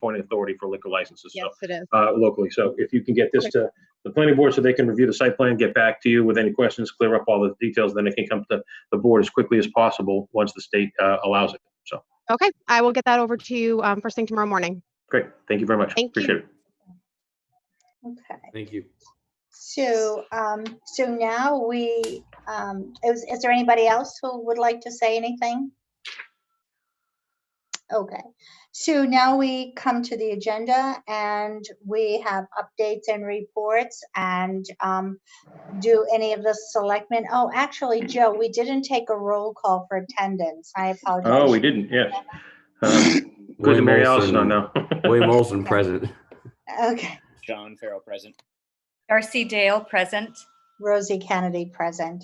point of authority for liquor licenses. Yes, it is. Locally. So if you can get this to the planning board so they can review the site plan, get back to you with any questions, clear up all the details, then it can come to the board as quickly as possible once the state allows it. So. Okay, I will get that over to you first thing tomorrow morning. Great. Thank you very much. Appreciate it. Okay. Thank you. So, so now we, is there anybody else who would like to say anything? Okay, so now we come to the agenda and we have updates and reports and do any of the selectmen. Oh, actually, Joe, we didn't take a roll call for attendance. I apologize. Oh, we didn't. Yes. Good to Mary Allison on now. William Olson present. Okay. John Farrell present. Darcy Dale present. Rosie Kennedy present.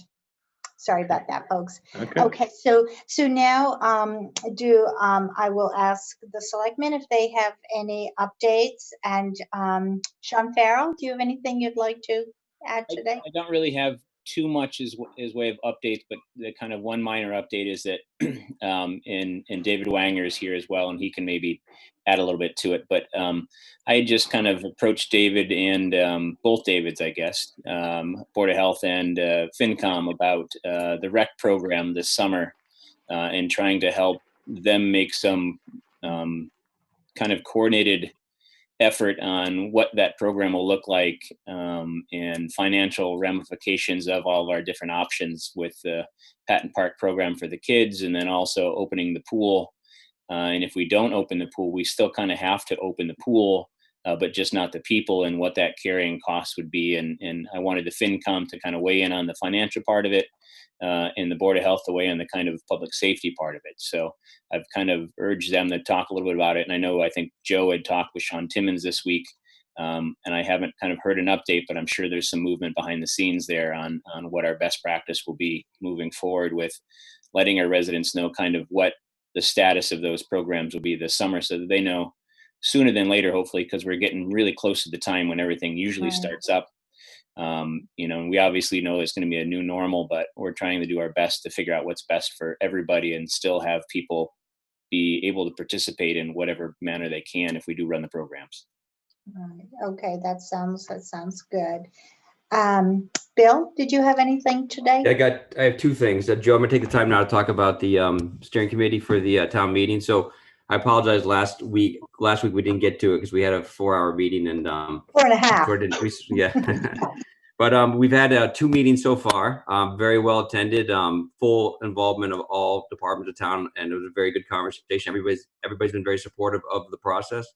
Sorry about that, folks. Okay. Okay, so now I will ask the selectmen if they have any updates. And Sean Farrell, do you have anything you'd like to add today? I don't really have too much as way of updates, but the kind of one minor update is that and David Wanger is here as well, and he can maybe add a little bit to it. But I had just kind of approached David and both Davids, I guess, Board of Health and FinCom about the rec program this summer and trying to help them make some kind of coordinated effort on what that program will look like and financial ramifications of all of our different options with the Patton Park program for the kids, and then also opening the pool. And if we don't open the pool, we still kind of have to open the pool, but just not the people and what that carrying cost would be. And I wanted the FinCom to kind of weigh in on the financial part of it and the Board of Health to weigh in the kind of public safety part of it. So I've kind of urged them to talk a little bit about it. And I think Joe had talked with Sean Timmons this week, and I haven't kind of heard an update, but I'm sure there's some movement behind the scenes there on what our best practice will be moving forward with letting our residents know kind of what the status of those programs will be this summer so that they know sooner than later, hopefully, because we're getting really close to the time when everything usually starts up. And we obviously know it's going to be a new normal, but we're trying to do our best to figure out what's best for everybody and still have people be able to participate in whatever manner they can if we do run the programs. Right. Okay, that sounds good. Bill, did you have anything today? I have two things. Joe, I'm gonna take the time now to talk about the steering committee for the town meeting. So I apologize. Last week we didn't get to it because we had a 4-hour meeting and 4.5. Yeah. But we've had 2 meetings so far. Very well attended. Full involvement of all departments of town, and it was a very good conversation. Everybody's been very supportive of the process.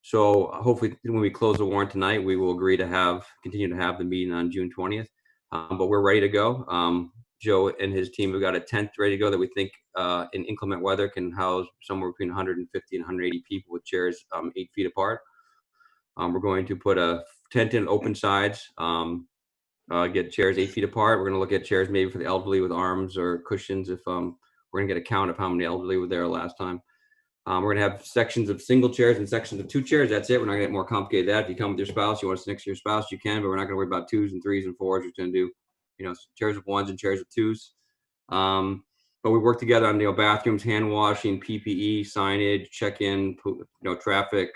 So hopefully when we close the warrant tonight, we will agree to continue to have the meeting on June 20th. But we're ready to go. Joe and his team have got a tent ready to go that we think in inclement weather can house somewhere between 150 and 180 people with chairs 8 feet apart. We're going to put a tent in open sides, get chairs 8 feet apart. We're going to look at chairs maybe for the elderly with arms or cushions if we're going to get a count of how many elderly were there last time. We're going to have sections of single chairs and sections of 2 chairs. That's it. We're not going to get more complicated than that. If you come with your spouse, you want to sit next to your spouse, you can, but we're not going to worry about 2s and 3s and 4s. We're going to do, chairs with 1s and chairs with 2s. But we work together on, bathrooms, hand washing, PPE, signage, check-in, traffic,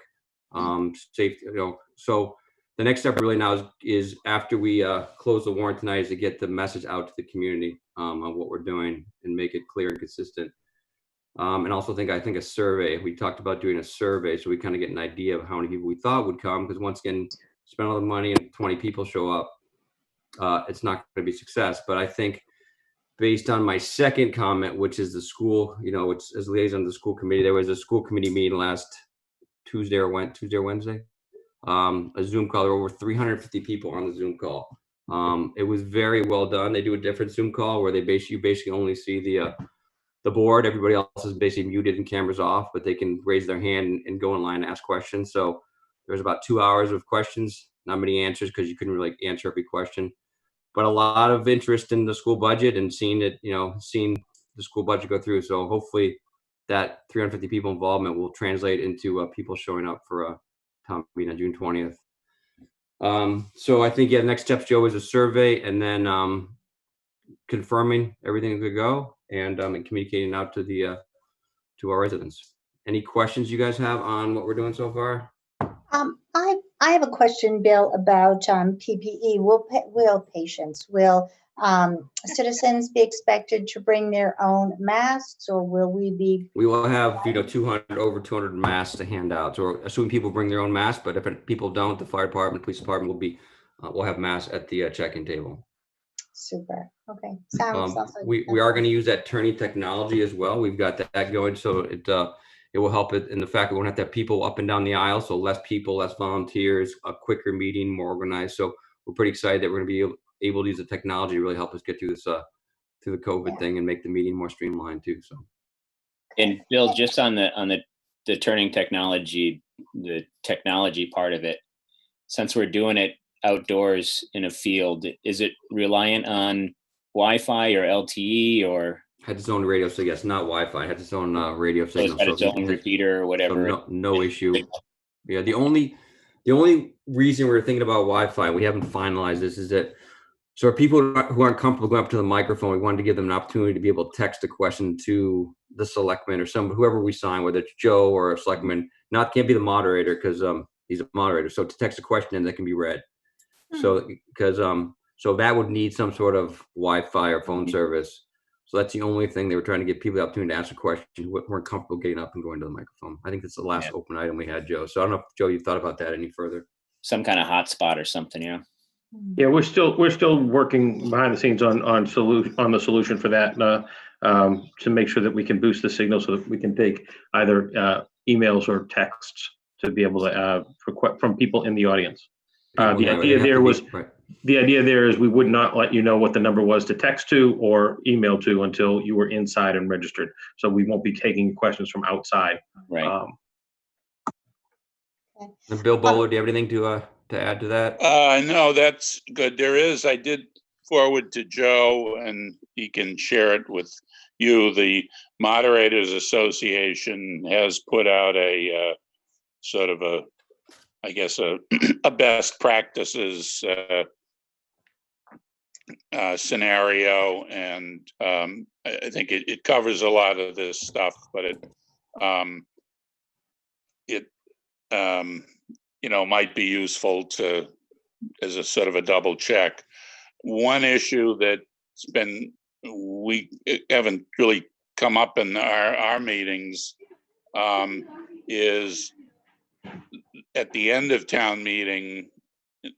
safety, So the next step really now is after we close the warrant tonight is to get the message out to the community on what we're doing and make it clear and consistent. And also I think a survey, we talked about doing a survey so we kind of get an idea of how many people we thought would come, because once again, spend all the money and 20 people show up, it's not going to be success. But I think based on my second comment, which is the school, it's as liaison to the school committee, there was a school committee meeting last Tuesday or Wednesday, a Zoom call. There were over 350 people on the Zoom call. It was very well done. They do a different Zoom call where you basically only see the board. Everybody else is basically muted and cameras off, but they can raise their hand and go in line and ask questions. So there was about 2 hours of questions, not many answers because you couldn't really answer every question, but a lot of interest in the school budget and seeing the school budget go through. So hopefully that 350 people involvement will translate into people showing up for a town meeting on June 20th. So I think, next steps, Joe, is a survey and then confirming everything could go and communicating out to our residents. Any questions you guys have on what we're doing so far? I have a question, Bill, about PPE. Will patients, will citizens be expected to bring their own masks, or will we be? We will have, you know, over 200 masks to hand out. So we're assuming people bring their own masks, but if people don't, the fire department, police department will be, we'll have masks at the check-in table. Super. Okay. Sounds like We are going to use that turning technology as well. We've got that going, so it will help it in the fact that we won't have to have people up and down the aisle, so less people, less volunteers, a quicker meeting, more organized. So we're pretty excited that we're going to be able to use the technology to really help us get through this through the COVID thing and make the meeting more streamlined too. So. And Bill, just on the turning technology, the technology part of it, since we're doing it outdoors in a field, is it reliant on Wi-Fi or LTE or? Had its own radio, so yes, not Wi-Fi. Had its own radio So it's signal. got its own repeater or whatever. So no issue. Yeah, the only reason we're thinking about Wi-Fi, we haven't finalized this, is that so are people who aren't comfortable going up to the microphone, we wanted to give them an opportunity to be able to text a question to the selectman or whoever we sign, whether it's Joe or a selectman. Can't be the moderator because he's a moderator. So to text a question and that can be read. So because so that would need some sort of Wi-Fi or phone service. So that's the only thing they were trying to give people the opportunity to ask a question who weren't comfortable getting up and going to the microphone. I think that's the last open item we had, Joe. So I don't know if Joe, you thought about that any further. Some kind of hotspot or something, yeah. Yeah, we're still working behind the scenes on the solution for that to make sure that we can boost the signal so that we can take either emails or texts to be able to from people in the audience. The idea there is we would not let you know what the number was to text to or email to until you were inside and registered. So we won't be taking questions from outside. Right. And Bill Bowler, do you have anything to add to that? No, that's good. I did forward to Joe and he can share it with you. The Moderators Association has put out a sort of a best practices scenario, and I think it covers a lot of this stuff, but it might be useful as a sort of a double check. One issue we haven't really come up in our meetings is at the end of town meeting,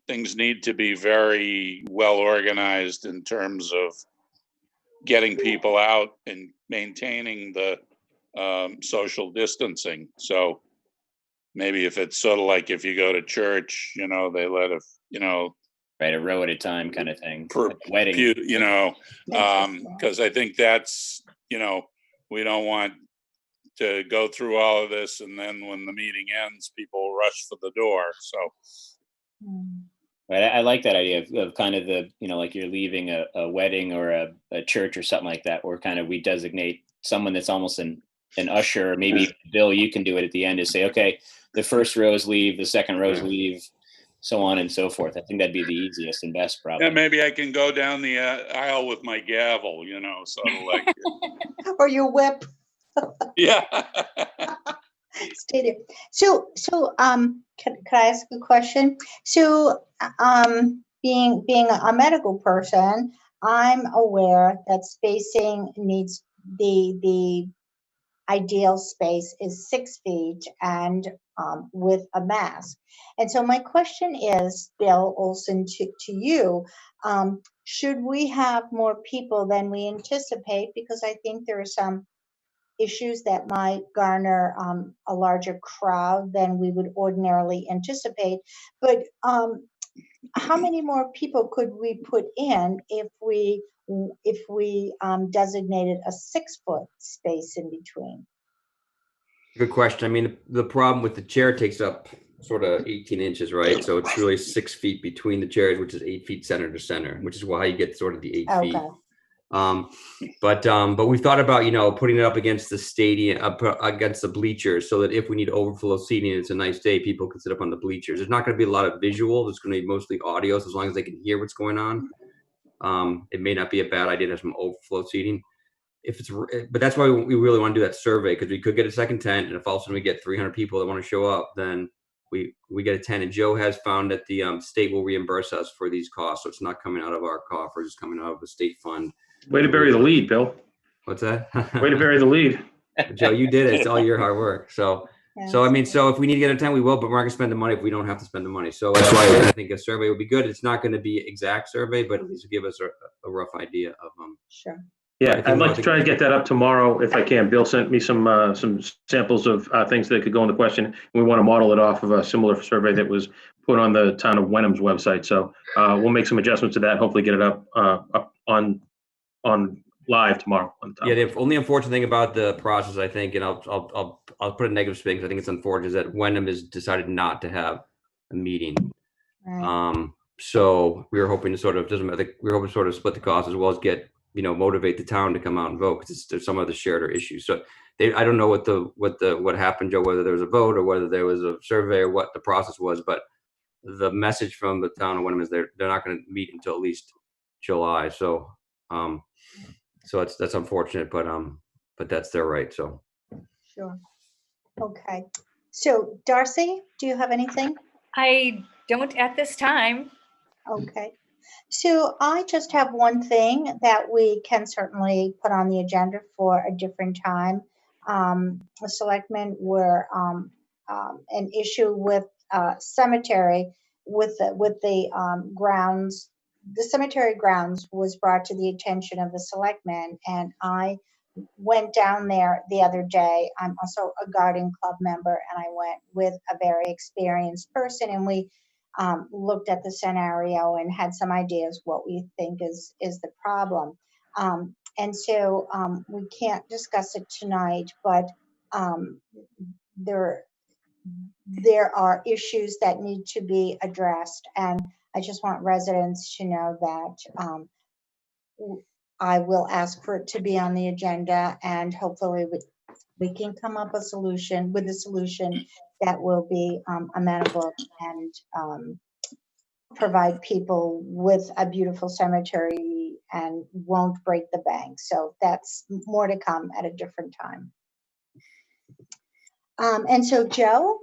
things need to be very well organized in terms of getting people out and maintaining the social distancing. So maybe if it's sort of like if you go to church, they let right, a row at a time kind of thing. Per like wedding, because I think that's we don't want to go through all of this and then when the meeting ends, people rush for the door. So. Right, I like that idea of kind of the like you're leaving a wedding or a church or something like that, where kind of we designate someone that's almost an usher, or maybe Bill, you can do it at the end to say, okay, the first rows leave, the second rows leave, so on and so forth. I think that'd be the easiest and best, probably. Yeah, maybe I can go down the aisle with my gavel, sort of like. Or your whip. Yeah. Stay there. So, can I ask a question? So, being a medical person, I'm aware that spacing needs the ideal space is 6 feet and with a mask. And so my question is, Bill Olson, to you, should we have more people than we anticipate? Because I think there are some issues that might garner a larger crowd than we would ordinarily anticipate. But how many more people could we put in if we designated a 6-foot space in between? Good question. I mean, the problem with the chair takes up sort of 18 inches, right? So it's really 6 feet between the chairs, which is 8 feet center to center, which is why you get sort of the 8 feet. But we've thought about, putting it up against the stadium, against the bleachers, so that if we need overflow seating, it's a nice day, people can sit up on the bleachers. There's not going to be a lot of visual. There's going to be mostly audio. So as long as they can hear what's going on, it may not be a bad idea to have some overflow seating. if it's, but that's why we really want to do that survey, because we could get a second tent, and if all of a sudden we get 300 people that want to show up, then we get a tent. And Joe has found that the state will reimburse us for these costs, so it's not coming out of our coffers, it's coming out of the state fund. Way to bury the lead, Bill. What's that? Way to bury the lead. Joe, you did it. It's all your hard work. So I mean, so if we need to get a tent, we will, but we're not gonna spend the money if we don't have to spend the money. So that's why I think a survey would be good. It's not gonna be exact survey, but at least give us a rough idea of Sure. Yeah, I'd like to try and get that up tomorrow if I can. Bill sent me some samples of things that could go in the question. We want to model it off of a similar survey that was put on the town of Wenham's website. So we'll make some adjustments to that. Hopefully, get it up on live tomorrow. Yeah, the only unfortunate thing about the process, I think, and I'll put a negative spin because I think it's unfortunate, is that Wenham has decided not to have a meeting. Right. So we were hoping to sort of split the cost as well as get, motivate the town to come out and vote, because there's some of the shared issues. So I don't know what happened, Joe, whether there was a vote or whether there was a survey or what the process was, but the message from the town of Wenham is they're not going to meet until at least July. So so that's unfortunate, but that's their right. So Sure. Okay. So Darcy, do you have anything? I don't at this time. Okay. So I just have one thing that we can certainly put on the agenda for a different time. The selectmen were an issue with cemetery with the grounds. The cemetery grounds was brought to the attention of the selectmen, and I went down there the other day. I'm also a garden club member, and I went with a very experienced person, and we looked at the scenario and had some ideas what we think is the problem. And so we can't discuss it tonight, but there are issues that need to be addressed. And I just want residents to know that I will ask for it to be on the agenda, and hopefully we can come up with a solution that will be amenable and provide people with a beautiful cemetery and won't break the bank. So that's more to come at a different time. And so Joe?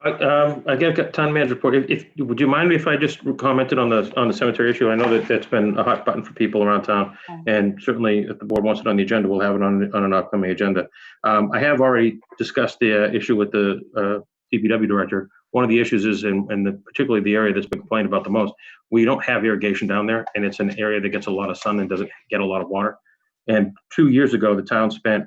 I got town manager report. Would you mind if I just commented on the cemetery issue? I know that that's been a hot button for people around town, and certainly if the board wants it on the agenda, we'll have it on an upcoming agenda. I have already discussed the issue with the DPW director. One of the issues is, particularly the area that's been complained about the most, we don't have irrigation down there, and it's an area that gets a lot of sun and doesn't get a lot of water. And 2 years ago, the town spent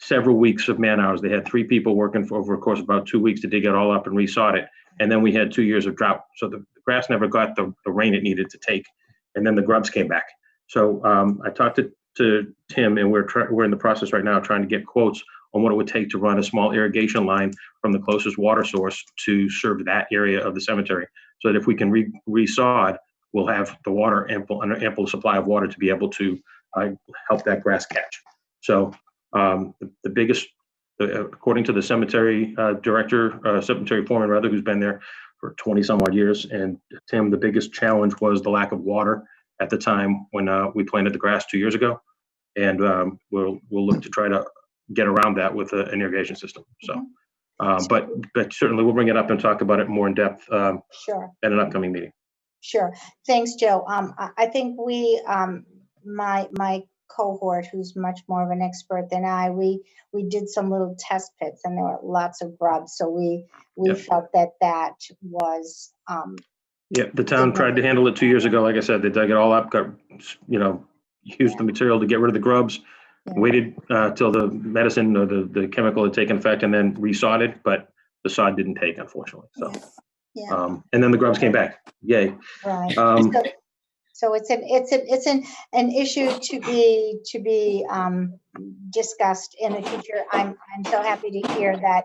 several weeks of man hours. They had 3 people working for over a course of about 2 weeks to dig it all up and resod it. And then we had 2 years of drought. So the grass never got the rain it needed to take. And then the grubs came back. So I talked to Tim, and we're in the process right now trying to get quotes on what it would take to run a small irrigation line from the closest water source to serve that area of the cemetery. So that if we can resod, we'll have the water, ample supply of water to be able to help that grass catch. So the biggest, according to the cemetery director, cemetery foreman rather, who's been there for 20 some odd years, and Tim, the biggest challenge was the lack of water at the time when we planted the grass 2 years ago. And we'll look to try to get around that with an irrigation system. So, but certainly we'll bring it up and talk about it more in depth Sure. at an upcoming meeting. Sure. Thanks, Joe. I think we, my cohort, who's much more of an expert than I, we did some little test pits, and there were lots of grubs. So we felt that was. Yeah, the town tried to handle it 2 years ago. Like I said, they dug it all up, got, used the material to get rid of the grubs, waited till the medicine or the chemical had taken effect, and then resod it, but the sod didn't take, unfortunately. So, and then the grubs came back. Yay. Right. So it's an issue to be discussed in the future. I'm so happy to hear that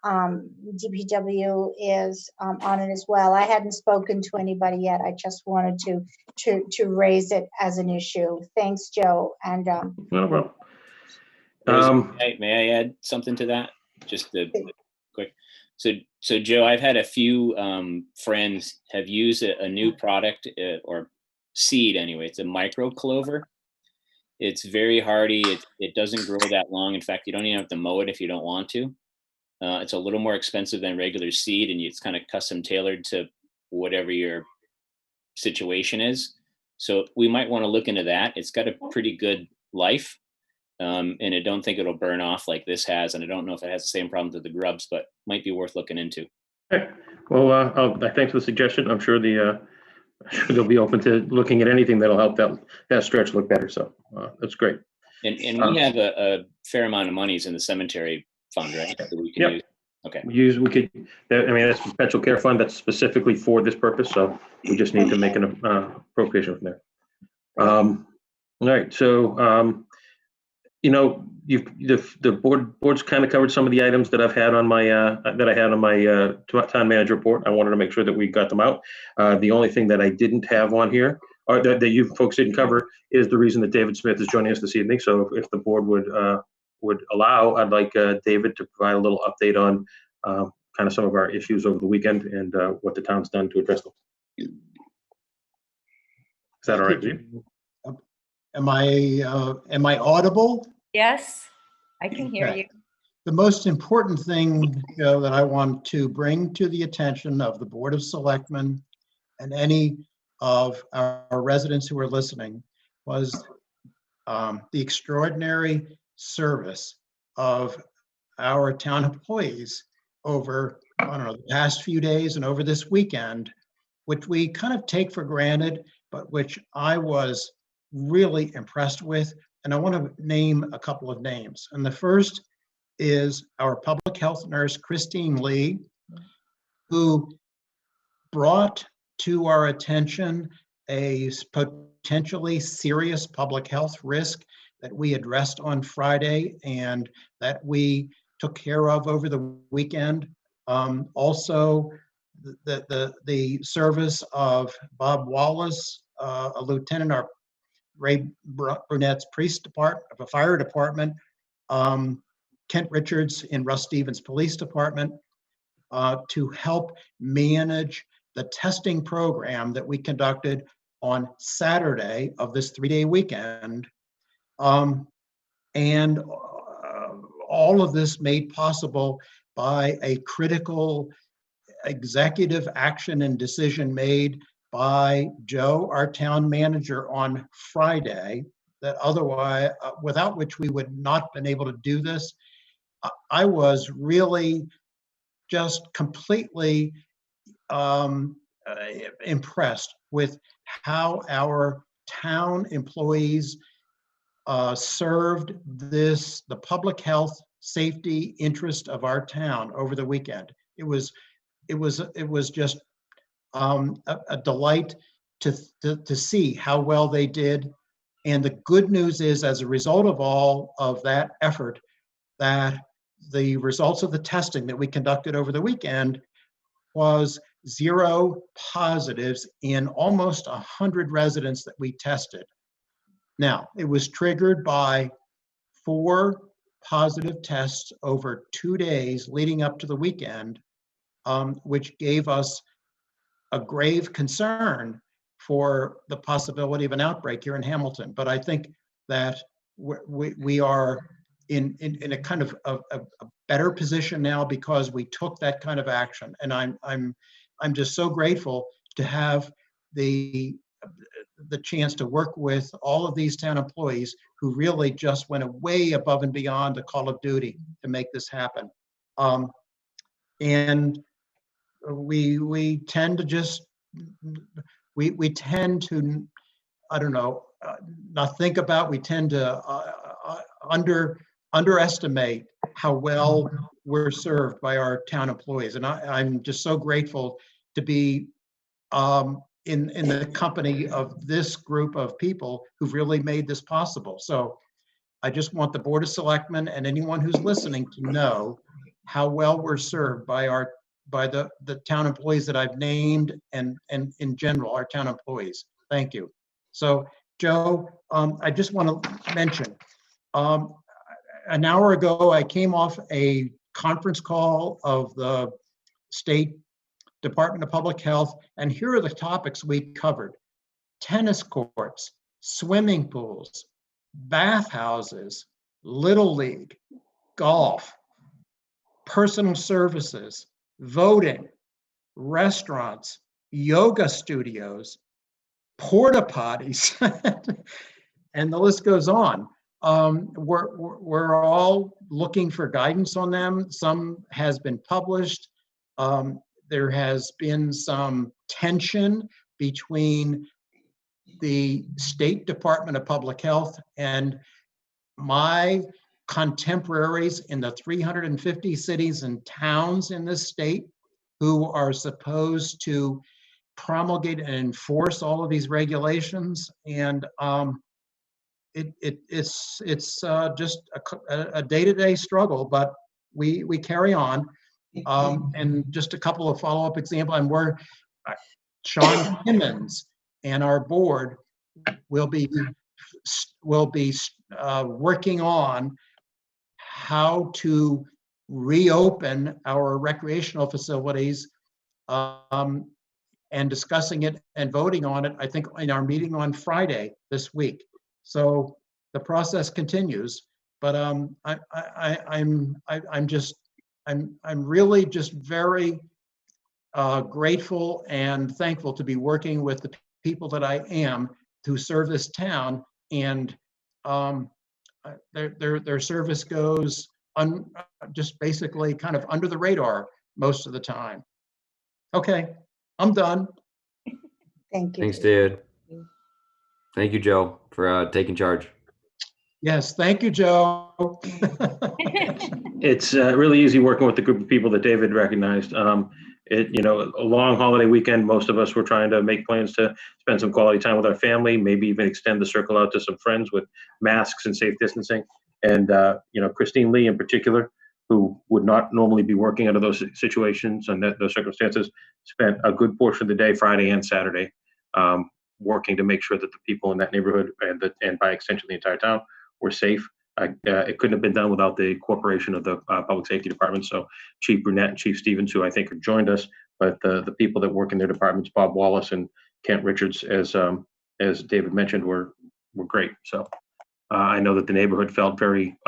DPW is on it as well. I hadn't spoken to anybody yet. I just wanted to raise it as an issue. Thanks, Joe. And no problem. May I add something to that? Just quick. So Joe, I've had a few friends have used a new product or seed anyway. It's a micro clover, It's very hardy. It doesn't grow that long. In fact, you don't even have to mow it if you don't want to. It's a little more expensive than regular seed, and it's kind of custom tailored to whatever your situation is. So we might want to look into that. It's got a pretty good life, and I don't think it'll burn off like this has. And I don't know if it has the same problems with the grubs, but might be worth looking into. Okay. Well, thanks for the suggestion. I'm sure they'll be open to looking at anything that'll help that stretch look better. So that's great. And we have a fair amount of monies in the cemetery fund, right? That we can Yep. use. Okay. That's a perpetual care fund that's specifically for this purpose. So we just need to make an appropriation from there. All right. So, the board's kind of covered some of the items that I've had on my town manager report. I wanted to make sure that we got them out. The only thing that I didn't have on here, or that you folks didn't cover, is the reason that David Smith is joining us this evening. So if the board would allow, I'd like David to provide a little update on kind of some of our issues over the weekend and what the town's done to address them. Is that all right with you? Am I audible? Yes, I can hear Okay. you. The most important thing, that I want to bring to the attention of the Board of Selectmen and any of our residents who are listening was the extraordinary service of our town employees over, the past few days and over this weekend, which we kind of take for granted, but which I was really impressed with. And I want to name a couple of names. And the first is our public health nurse, Christine Lee, who brought to our attention a potentially serious public health risk that we addressed on Friday and that we took care of over the weekend. Also, the service of Bob Wallace, a lieutenant, our Ray Brunett's fire department, Kent Richards in Russ Stevens Police Department, to help manage the testing program that we conducted on Saturday of this 3-day weekend. And all of this made possible by a critical executive action and decision made by Joe, our town manager, on Friday, that otherwise, without which we would not been able to do this. I was really just completely impressed with how our town employees served the public health safety interest of our town over the weekend. It was just a delight to see how well they did. And the good news is, as a result of all of that effort, that the results of the testing that we conducted over the weekend was 0 positives in almost 100 residents that we tested. Now, it was triggered by 4 positive tests over 2 days leading up to the weekend, which gave us a grave concern for the possibility of an outbreak here in Hamilton. But I think that we are in a kind of a better position now because we took that kind of action. And I'm just so grateful to have the chance to work with all of these town employees who really just went way above and beyond the call of duty to make this happen. And we tend to just, we tend to, I don't know, not think about, we tend to underestimate how well we're served by our town employees. And I'm just so grateful to be in the company of this group of people who've really made this possible. So I just want the Board of Selectmen and anyone who's listening to know how well we're served by the town employees that I've named and in general, our town employees. Thank you. So Joe, I just want to mention, an hour ago, I came off a conference call of the State Department of Public Health, and here are the topics we covered: tennis courts, swimming pools, bathhouses, Little League, golf, personal services, voting, restaurants, yoga studios, porta potties, and the list goes on. We're all looking for guidance on them. Some has been published. There has been some tension between the State Department of Public Health and my contemporaries in the 350 cities and towns in this state who are supposed to promulgate and enforce all of these regulations. And it's just a day-to-day struggle, but we carry on. And just a couple of follow-up examples, and Sean Timmons and our board will be working on how to reopen our recreational facilities, and discussing it and voting on it, I think, in our meeting on Friday this week. So the process continues, but I'm really just very grateful and thankful to be working with the people that I am to serve this town, and their service goes just basically kind of under the radar most of the time. Okay, I'm done. Thank you. Thanks, David. Thank you, Joe, for taking charge. Yes, thank you, Joe. It's really easy working with the group of people that David recognized. A long holiday weekend, most of us were trying to make plans to spend some quality time with our family, maybe even extend the circle out to some friends with masks and safe distancing. And, Christine Lee in particular, who would not normally be working under those situations and those circumstances, spent a good portion of the day, Friday and Saturday, working to make sure that the people in that neighborhood and by extension the entire town were safe. It couldn't have been done without the cooperation of the public safety department. So Chief Brunette and Chief Stevens, who I think have joined us, but the people that work in their departments, Bob Wallace and Kent Richards, as David mentioned, were great. So I know that the neighborhood felt very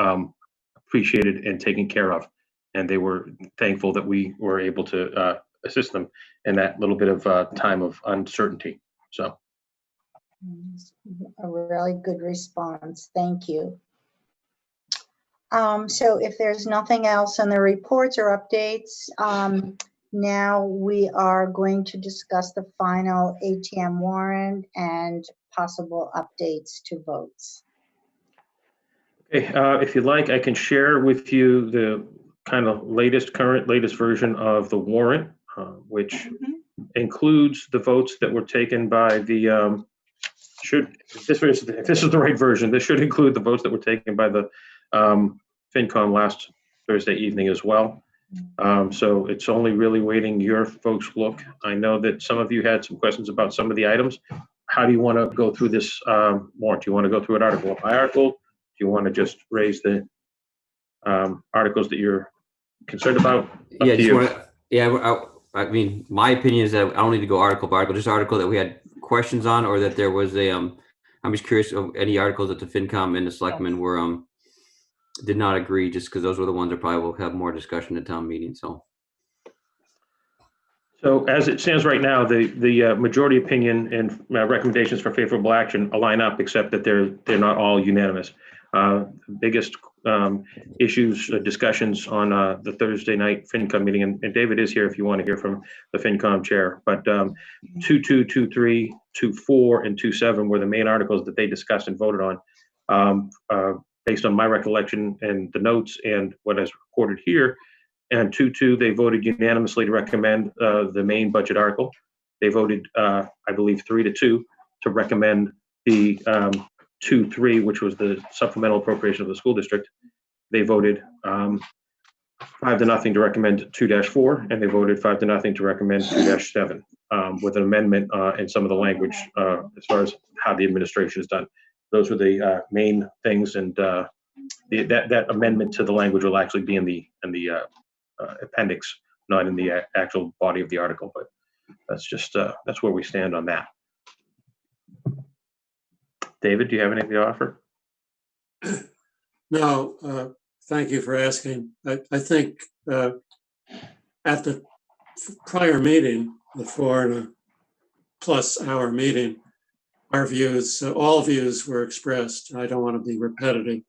appreciated and taken care of, and they were thankful that we were able to assist them in that little bit of time of uncertainty. So a really good response. Thank you. So if there's nothing else on the reports or updates, now we are going to discuss the final ATM warrant and possible updates to votes. Okay, if you'd like, I can share with you the kind of latest version of the warrant, which includes the votes that were taken by the, if this is the right version, this should include the votes that were taken by the FinCom last Thursday evening as well. So it's only really waiting your folks' look. I know that some of you had some questions about some of the items. How do you want to go through this warrant? Do you want to go through it article by article? Do you want to just raise the articles that you're concerned about? I mean, my opinion is that I don't need to go article by article, just article that we had questions on, or that there was a, I'm just curious of any articles that the FinCom and the Selectmen were, did not agree, just because those were the ones that probably will have more discussion at town meeting, so. So as it stands right now, the majority opinion and recommendations for favorable action align up, except that they're not all unanimous. The biggest issues, discussions on the Thursday night FinCom meeting, and David is here if you want to hear from the FinCom chair, but 2.2, 2.3, 2.4, and 2.7 were the main articles that they discussed and voted on. Based on my recollection and the notes and what is recorded here, and 2.2, they voted unanimously to recommend the main budget article. They voted, I believe, 3-2 to recommend the 2.3, which was the supplemental appropriation of the school district. They voted 5-0 to recommend 2-4, and they voted 5-0 to recommend 2-7 with an amendment in some of the language as far as how the administration is done. Those were the main things, and that amendment to the language will actually be in the appendix, not in the actual body of the article. But that's just that's where we stand on that. David, do you have anything to offer? No, thank you for asking. I think at the prior meeting, the 4+ hour meeting, our views, all views were expressed. I don't want to be repetitive.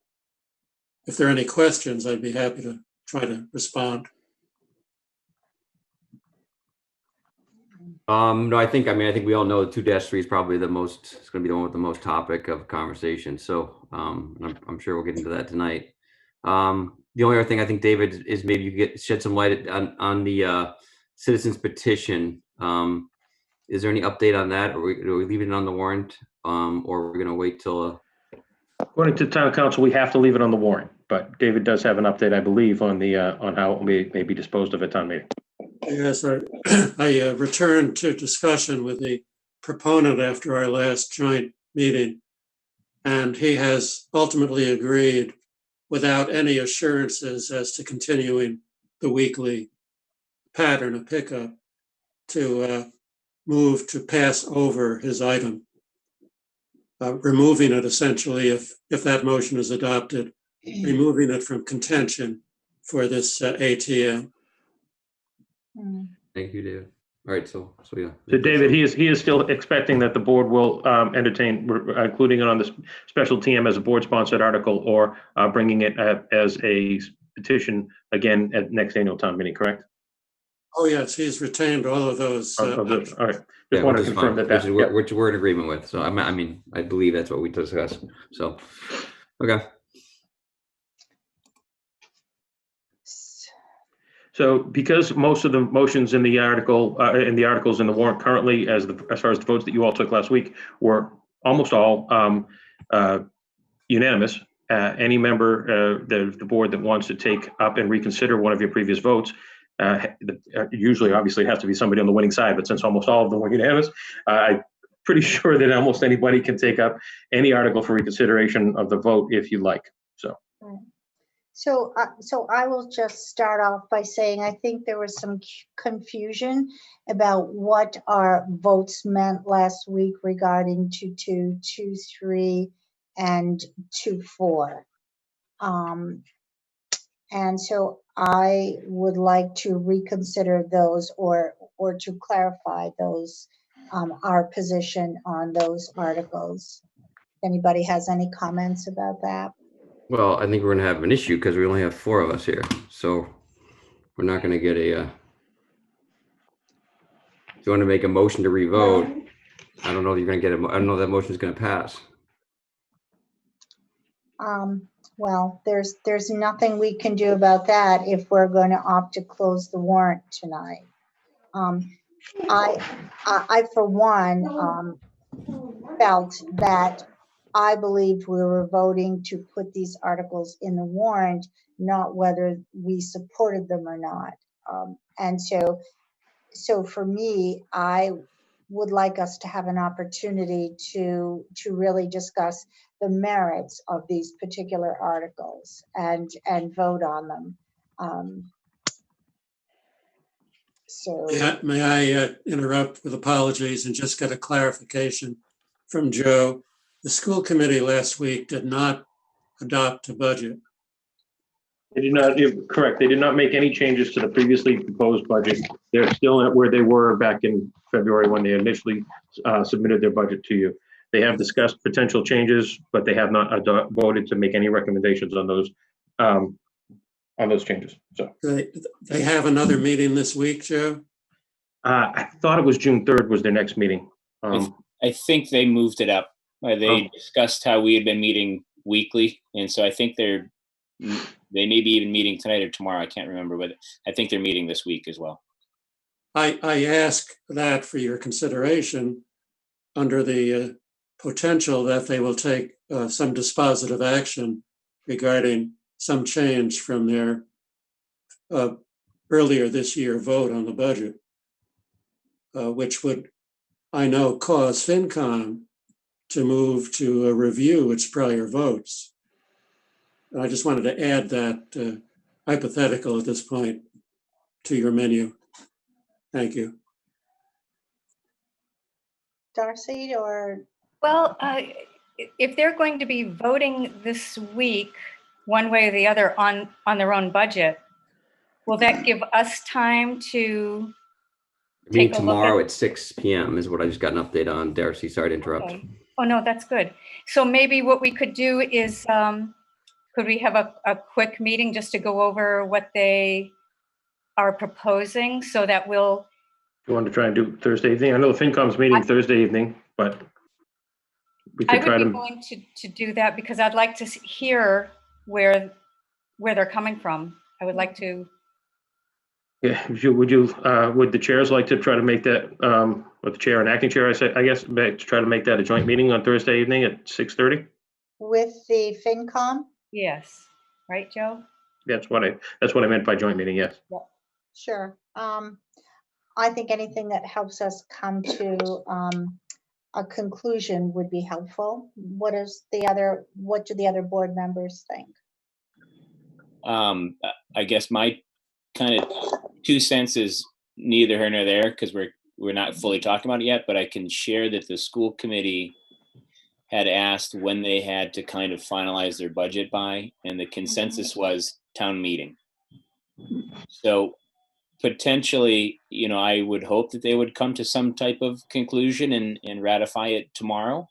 If there are any questions, I'd be happy to try to respond. No, I think we all know 2-3 is probably it's going to be the one with the most topic of conversation. So I'm sure we'll get into that tonight. The only other thing I think, David, is maybe you could shed some light on the citizens petition. Is there any update on that? Are we leaving it on the warrant, or are we going to wait till? According to town council, we have to leave it on the warrant, but David does have an update, I believe, on how it may be disposed of at town meeting. Yes, I returned to discussion with the proponent after our last joint meeting, and he has ultimately agreed without any assurances as to continuing the weekly pattern of pickup to move to pass over his item, removing it essentially, if that motion is adopted, removing it from contention for this ATM. Thank you, David. All right, so yeah. So David, he is still expecting that the board will entertain including it on the special TM as a board-sponsored article, or bringing it as a petition again at next annual town meeting, correct? Oh, yes, he's retained all of those. All right, just Yeah, want to which is confirm fine, that. which we're in agreement with. So I believe that's what we discussed. So, okay. So because most of the motions in the articles in the warrant currently, as far as the votes that you all took last week, were almost all unanimous, any member of the board that wants to take up and reconsider one of your previous votes, usually obviously it has to be somebody on the winning side, but since almost all of them were unanimous, I'm pretty sure that almost anybody can take up any article for reconsideration of the vote if you like. So. So I will just start off by saying I think there was some confusion about what our votes meant last week regarding 2.2, 2.3, and 2.4. And so I would like to reconsider those or to clarify those, our position on those articles. Anybody has any comments about that? Well, I think we're going to have an issue because we only have 4 of us here. So we're not going to get a, if you want to make a motion to revote, I don't know if you're going to get I don't know if that motion is going to pass. Well, there's nothing we can do about that if we're going to opt to close the warrant tonight. I for one, felt that I believed we were voting to put these articles in the warrant, not whether we supported them or not. And so for me, I would like us to have an opportunity to really discuss the merits of these particular articles and vote on them. So May I interrupt with apologies and just get a clarification from Joe? The school committee last week did not adopt a budget. They did not, correct. They did not make any changes to the previously proposed budget. They're still at where they were back in February when they initially submitted their budget to you. They have discussed potential changes, but they have not voted to make any recommendations on those changes. So They have another meeting this week, Joe? I thought it was June 3rd was their next meeting. I think they moved it up. They discussed how we had been meeting weekly, and so I think they may be even meeting tonight or tomorrow. I can't remember, but I think they're meeting this week as well. I ask that for your consideration under the potential that they will take some dispositive action regarding some change from their earlier this year vote on the budget, which would, I know, cause FinCom to move to review its prior votes. And I just wanted to add that hypothetical at this point to your menu. Thank you. Darcy or? Well, if they're going to be voting this week, one way or the other on their own budget, will that give us time to Meeting take a look tomorrow at? at 6 p.m. is what I just got an update on. Darcy, sorry to interrupt. Okay. Oh, no, that's good. So maybe what we could do is, could we have a quick meeting just to go over what they are proposing so that we'll, You want to try and do Thursday evening? I know the FinCom's meeting Thursday evening, but we I could try would be to, willing to do that because I'd like to hear where they're coming from. I would like to, yeah, would the chairs like to try to make that, with the chair and acting chair, I guess, to try to make that a joint meeting on Thursday evening at 6:30? With the FinCom? yes, right, Joe? That's what I meant by joint meeting, yes. Sure. I think anything that helps us come to a conclusion would be helpful. What do the other board members think? I guess my kind of 2 cents is neither here nor there because we're not fully talking about it yet, but I can share that the school committee had asked when they had to kind of finalize their budget by, and the consensus was town meeting. So potentially, I would hope that they would come to some type of conclusion and ratify it tomorrow.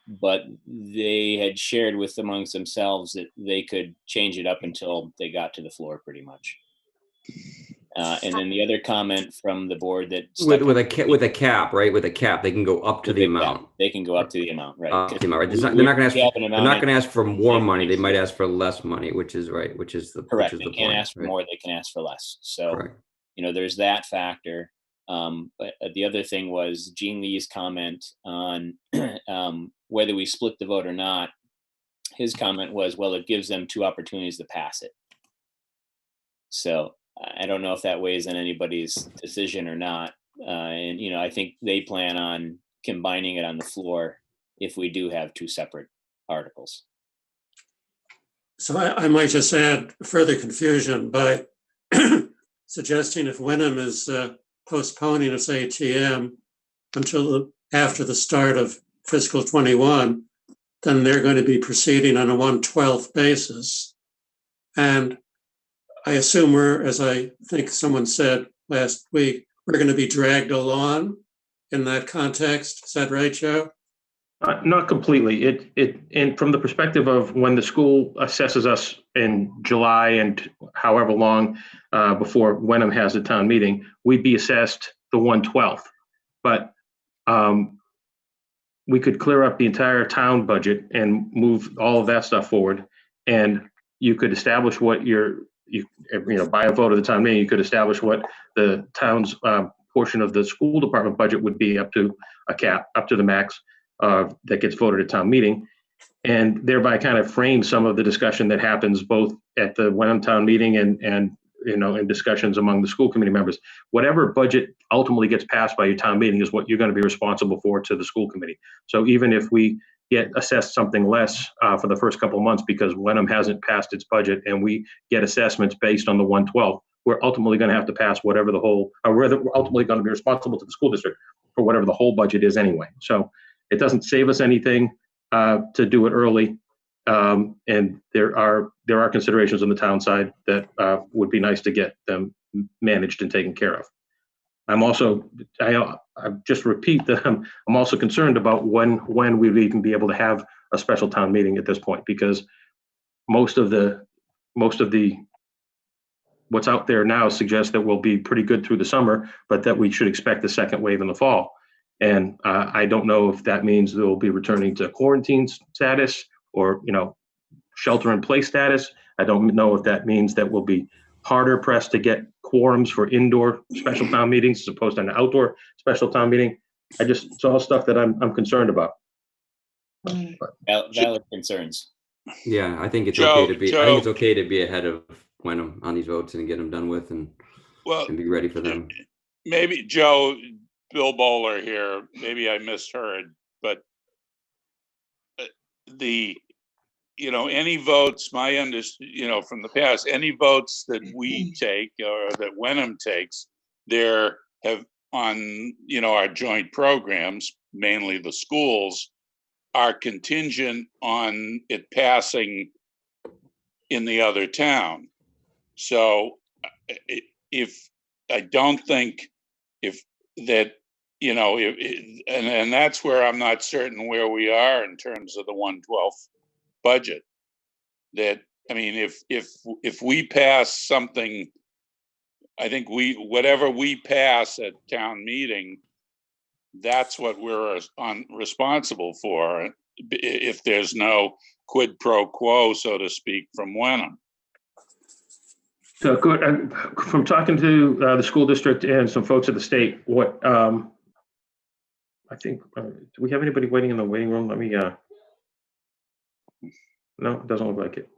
But they had shared with amongst themselves that they could change it up until they got to the floor pretty much. And then the other comment from the board that With a cap, right? With a cap, they can go up to the amount. they can go up to the amount, right? They're not going to ask for more money. They might Correct. ask for less money, which is right. Which is the Correct. Which is They the can't point, ask for right? more. They can ask for less. So, Correct. there's that factor. But the other thing was Gene Lee's comment on whether we split the vote or not. His comment was, well, it gives them 2 opportunities to pass it. So I don't know if that weighs in anybody's decision or not. And, I think they plan on combining it on the floor if we do have 2 separate articles. So I might just add further confusion by suggesting if Wenham is postponing its ATM until after the start of fiscal 21, then they're going to be proceeding on a 1/12 basis. And I assume as I think someone said last week, we're going to be dragged along in that context. Is that right, Joe? Not completely. And from the perspective of when the school assesses us in July and however long before Wenham has a town meeting, we'd be assessed the 1/12. But we could clear up the entire town budget and move all of that stuff forward. And you could establish what by a vote of the town meeting, you could establish what the town's portion of the school department budget would be up to a cap, up to the max that gets voted at town meeting, and thereby kind of frame some of the discussion that happens both at the Wenham town meeting and in discussions among the school committee members. Whatever budget ultimately gets passed by your town meeting is what you're going to be responsible for to the school committee. So even if we get assessed something less for the first couple of months because Wenham hasn't passed its budget and we get assessments based on the 1/12, we're ultimately going to have to pass whatever the whole, or we're ultimately going to be responsible to the school district for whatever the whole budget is anyway. So it doesn't save us anything to do it early. And there are considerations on the town side that would be nice to get them managed and taken care of. I just repeat that I'm also concerned about when we would even be able to have a special town meeting at this point, because most of the what's out there now suggests that we'll be pretty good through the summer, but that we should expect the second wave in the fall. And I don't know if that means that we'll be returning to quarantine status or shelter in place status. I don't know if that means that we'll be harder pressed to get quorums for indoor special town meetings as opposed to an outdoor special town meeting. It's all stuff that I'm concerned about. Valid concerns. Yeah, I think it's Joe, okay to be. Joe. I think it's okay to be ahead of Wenham on these votes and get them done with and be ready for them. Maybe Joe, Bill Bowler here. Maybe I misheard, but any votes, from the past, any votes that we take or that Wenham takes, there have on, our joint programs, mainly the schools, are contingent on it passing in the other town. So if I don't think if that, you know, and that's where I'm not certain where we are in terms of the 1/12 budget. That, I mean, if we pass something, I think whatever we pass at town meeting, that's what we're responsible for. If there's no quid pro quo, so to speak, from Wenham. So good. From talking to the school district and some folks at the state, what I think, do we have anybody waiting in the waiting room? Let me, no, it doesn't look like it.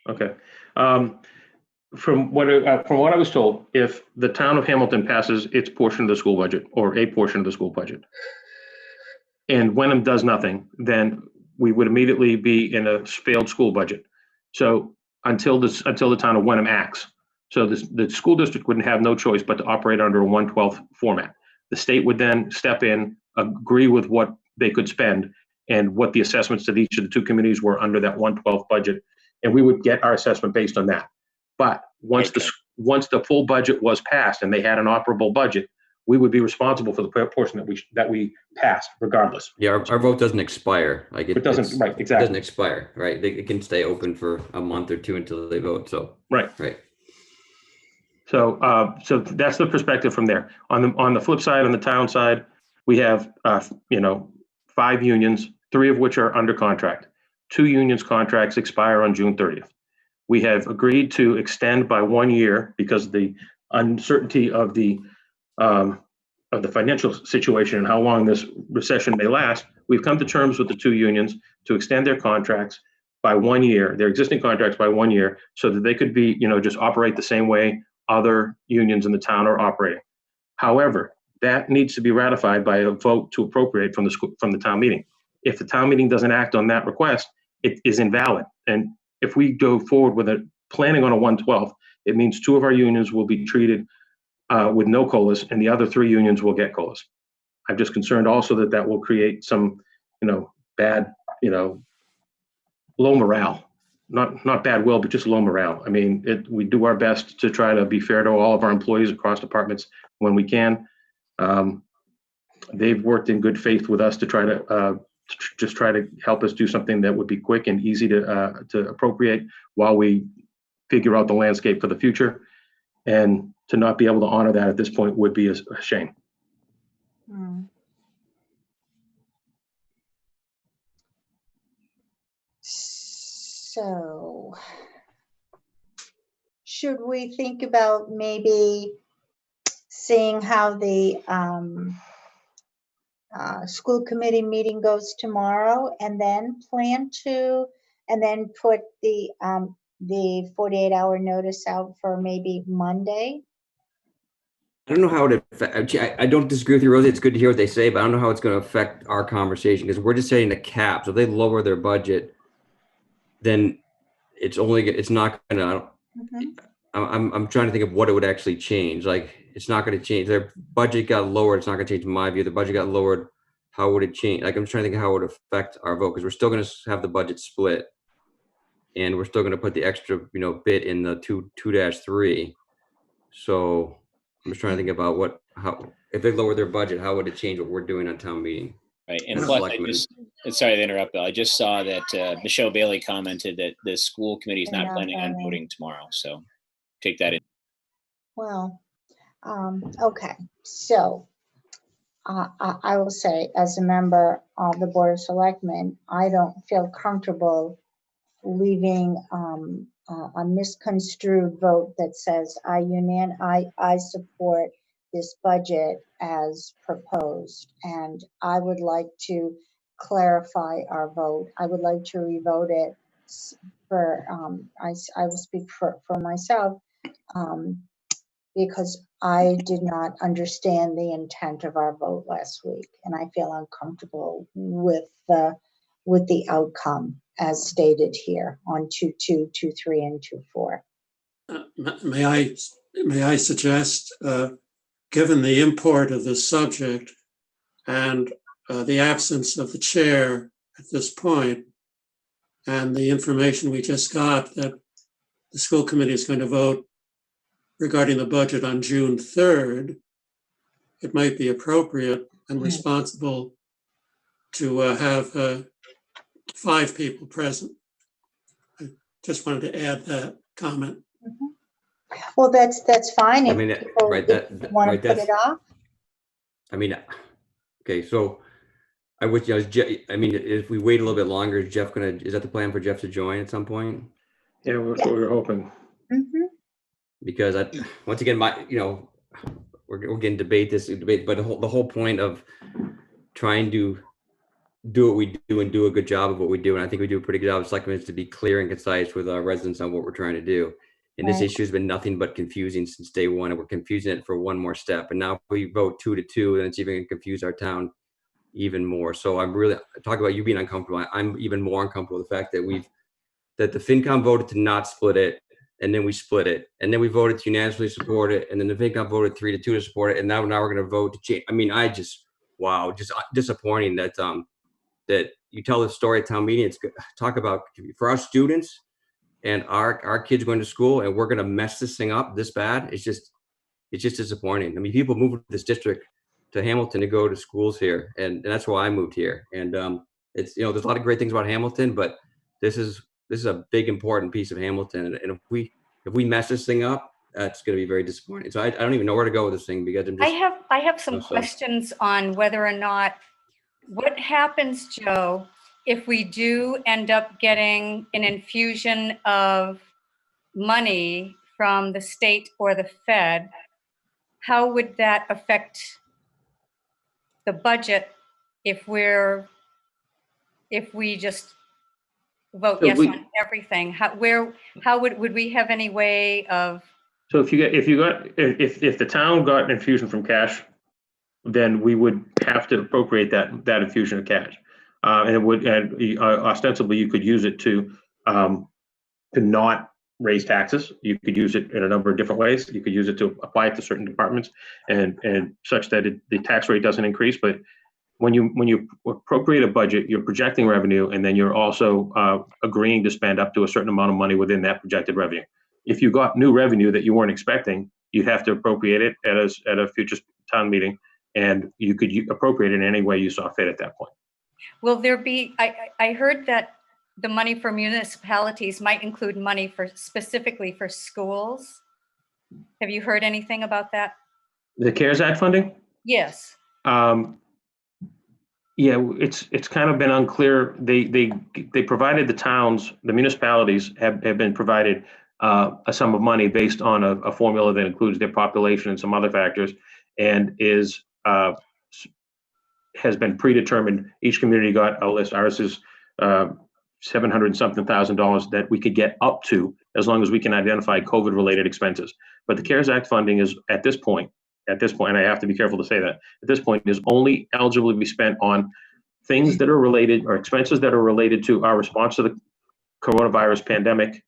Okay. From what I was told, if the town of Hamilton passes its portion of the school budget or a portion of the school budget, and Wenham does nothing, then we would immediately be in a failed school budget. So until the town of Wenham acts, so the school district wouldn't have no choice but to operate under a 1/12 format. The state would then step in, agree with what they could spend and what the assessments to each of the two communities were under that 1/12 budget, and we would get our assessment based on that. But once the full budget was passed and they had an operable budget, we would be responsible for the portion that we passed, regardless. Yeah, our vote doesn't expire. Like It doesn't, right? It Exactly. doesn't expire, right? It can stay open for a month or two until they vote. So Right. right. So that's the perspective from there. On the flip side, on the town side, we have 5 unions, 3 of which are under contract. 2 unions contracts expire on June 30th. We have agreed to extend by 1 year because of the uncertainty of the financial situation and how long this recession may last. We've come to terms with the 2 unions to extend their contracts by 1 year, their existing contracts by 1 year, so that they could be, just operate the same way other unions in the town are operating. However, that needs to be ratified by a vote to appropriate from the town meeting. If the town meeting doesn't act on that request, it is invalid. And if we go forward with it, planning on a 1/12, it means 2 of our unions will be treated with no COLAs, and the other 3 unions will get COLAs. I'm just concerned also that will create some, bad, low morale. Not bad will, but just low morale. I mean, we do our best to try to be fair to all of our employees across departments when we can. They've worked in good faith with us to try to just try to help us do something that would be quick and easy to appropriate while we figure out the landscape for the future. And to not be able to honor that at this point would be a shame. So, should we think about maybe seeing how the school committee meeting goes tomorrow, and then put the 48-hour notice out for maybe Monday? I don't know how it affects. I don't disagree with you, Rosie. It's good to hear what they say, but I don't know how it's going to affect our conversation because we're just setting the cap. So if they lower their budget, then it's not going to. I'm trying to think of what it would actually change. Like it's not going to change. Their budget got lowered. It's not going to change my view. The budget got lowered. How would it change? Like I'm trying to think of how it would affect our vote because we're still going to have the budget split, and we're still going to put the extra bit in the 2-3. So I'm just trying to think about how if they lower their budget, how would it change what we're doing on town meeting? Right, and plus, sorry to interrupt, Bill. I just saw that Michelle Bailey commented that the school committee is not planning on voting tomorrow. So take that in. Well, okay. So I will say, as a member of the Board of Selectmen, I don't feel comfortable leaving a misconstrued vote that says I support this budget as proposed, and I would like to clarify our vote. I would like to revote it for I will speak for myself because I did not understand the intent of our vote last week, and I feel uncomfortable with the outcome as stated here on 2.2, 2.3, and 2.4. May I suggest, given the import of this subject and the absence of the chair at this point and the information we just got that the school committee is going to vote regarding the budget on June 3rd, it might be appropriate and responsible to have 5 people present. I just wanted to add that comment. Well, that's fine. I If mean, people right, want to right, put that's, it off. I mean, okay, so I would, I mean, if we wait a little bit longer, is Jeff is that the plan for Jeff to join at some point? Yeah, that's what we were hoping. Mhm. Because once again, we're getting debate, but the whole point of trying to do what we do and do a good job of what we do, and I think we do a pretty good job of Selectmen, is to be clear and concise with our residents on what we're trying to do. And this Right. issue has been nothing but confusing since day one, and we're confusing it for one more step. And now if we vote 2-2, then it's even going to confuse our town even more. So I'm really talking about you being uncomfortable. I'm even more uncomfortable with the fact that that the FinCom voted to not split it, and then we split it, and then we voted to unanimously support it, and then the FinCom voted 3-2 to support it, and now we're going to vote to change. I mean, wow, just disappointing that that you tell the story at town meeting. It's good. Talk about for our students and our kids going to school, and we're going to mess this thing up this bad. It's just disappointing. I mean, people move to this district to Hamilton to go to schools here, and that's why I moved here. And it's, there's a lot of great things about Hamilton, but this is a big important piece of Hamilton. And if we mess this thing up, that's going to be very disappointing. So I don't even know where to go with this thing, because I'm just. I have some questions on whether or not, what happens, Joe, if we do end up getting an infusion of money from the state or the Fed? How would that affect the budget if we just vote So yes we- on everything? How would we have any way of? So if the town got an infusion from cash, then we would have to appropriate that infusion of cash. And it would, and ostensibly you could use it to not raise taxes. You could use it in a number of different ways. You could use it to apply it to certain departments and such that the tax rate doesn't increase. But when you appropriate a budget, you're projecting revenue, and then you're also agreeing to spend up to a certain amount of money within that projected revenue. If you got new revenue that you weren't expecting, you'd have to appropriate it at a future town meeting, and you could appropriate it in any way you saw fit at that point. Will there be? I heard that the money for municipalities might include money specifically for schools. Have you heard anything about that? The CARES Act funding? Yes. Yeah, it's kind of been unclear. They provided the municipalities have been provided a sum of money based on a formula that includes their population and some other factors, and has been predetermined. Each community got a list. Ours is $700-something thousand that we could get up to, as long as we can identify COVID-related expenses. But the CARES Act funding is at this point, and I have to be careful to say that, at this point is only eligible to be spent on things that are related, or expenses that are related to our response to the coronavirus pandemic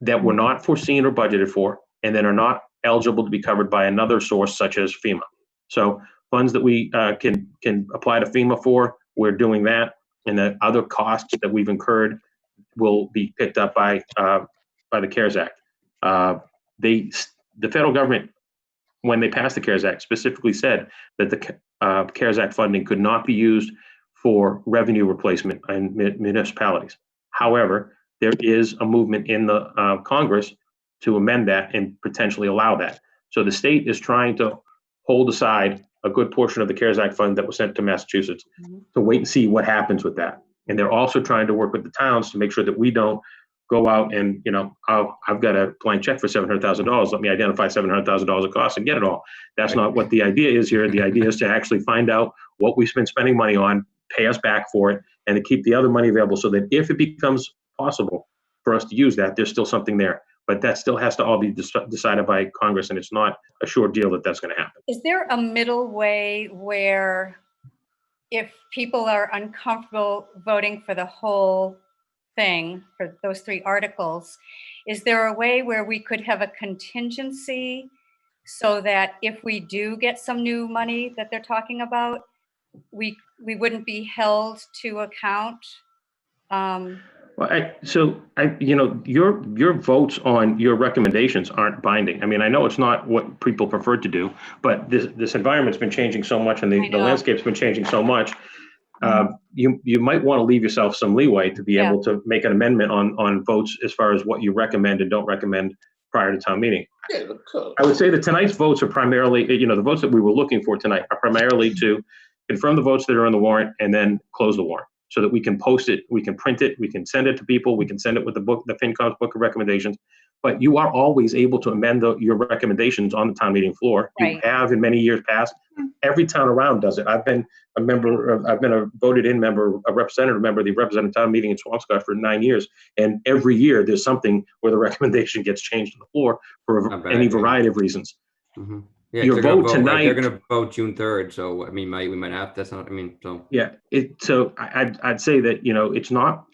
that were not foreseen or budgeted for, and that are not eligible to be covered by another source such as FEMA. So funds that we can apply to FEMA for, we're doing that, and the other costs that we've incurred will be picked up by the CARES Act. The federal government, when they passed the CARES Act, specifically said that the CARES Act funding could not be used for revenue replacement in municipalities. However, there is a movement in the Congress to amend that and potentially allow that. So the state is trying to hold aside a good portion of the CARES Act fund that was sent to Massachusetts to wait and see what happens with that. And they're also trying to work with the towns to make sure that we don't go out and, I've got a blank check for $700,000. Let me identify $700,000 of costs and get it all. That's not what the idea is here. The idea is to actually find out what we've been spending money on, pay us back for it, and to keep the other money available so that if it becomes possible for us to use that, there's still something there. But that still has to all be decided by Congress, and it's not a sure deal that that's going to happen. Is there a middle way where, if people are uncomfortable voting for the whole thing, for those 3 articles, is there a way where we could have a contingency so that if we do get some new money that they're talking about, we wouldn't be held to account. Well, your votes on your recommendations aren't binding. I mean, I know it's not what people prefer to do, but this environment's been changing so much, and I the know. landscape's been changing so much. You might want to leave yourself some leeway to be Yeah. able to make an amendment on votes as far as what you recommend and don't recommend prior to town meeting. I would say that tonight's votes are primarily, the votes that we were looking for tonight are primarily to confirm the votes that are on the warrant and then close the warrant so that we can post it, we can print it, we can send it to people, we can send it with the FinCom's book of recommendations. But you are always able to amend your recommendations on the town meeting floor. You Right. have in many years past. Every town around does it. I've been a voted in member, a representative member of the representative town meeting in Swampscott for 9 years. And every year there's something where the recommendation gets changed on the floor for Not bad, any yeah. variety of reasons. Mhm. Yeah, Your they're gonna vote right, tonight. they're gonna vote June 3rd, so I mean, we might have, that's not, I mean, so. Yeah, so I'd say that, it's not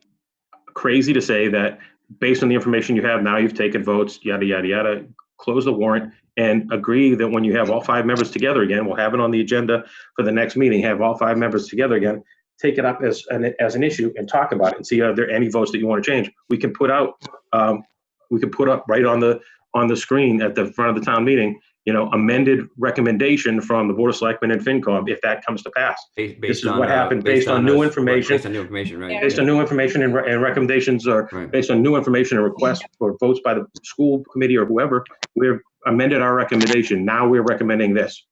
crazy to say that based on the information you have now, you've taken votes, yada, yada, yada, close the warrant and agree that when you have all 5 members together again, we'll have it on the agenda for the next meeting, have all 5 members together again, take it up as an issue and talk about it and see are there any votes that you want to change. We can put up right on the screen at the front of the town meeting, amended recommendation from the Board of Selectmen and FinCom if that comes to pass. This is what happened based on new information. Based on new information, right. Based on new information and recommendations are Right. based on new information and requests or votes by the school committee or whoever, we've amended our recommendation. Now we're recommending this.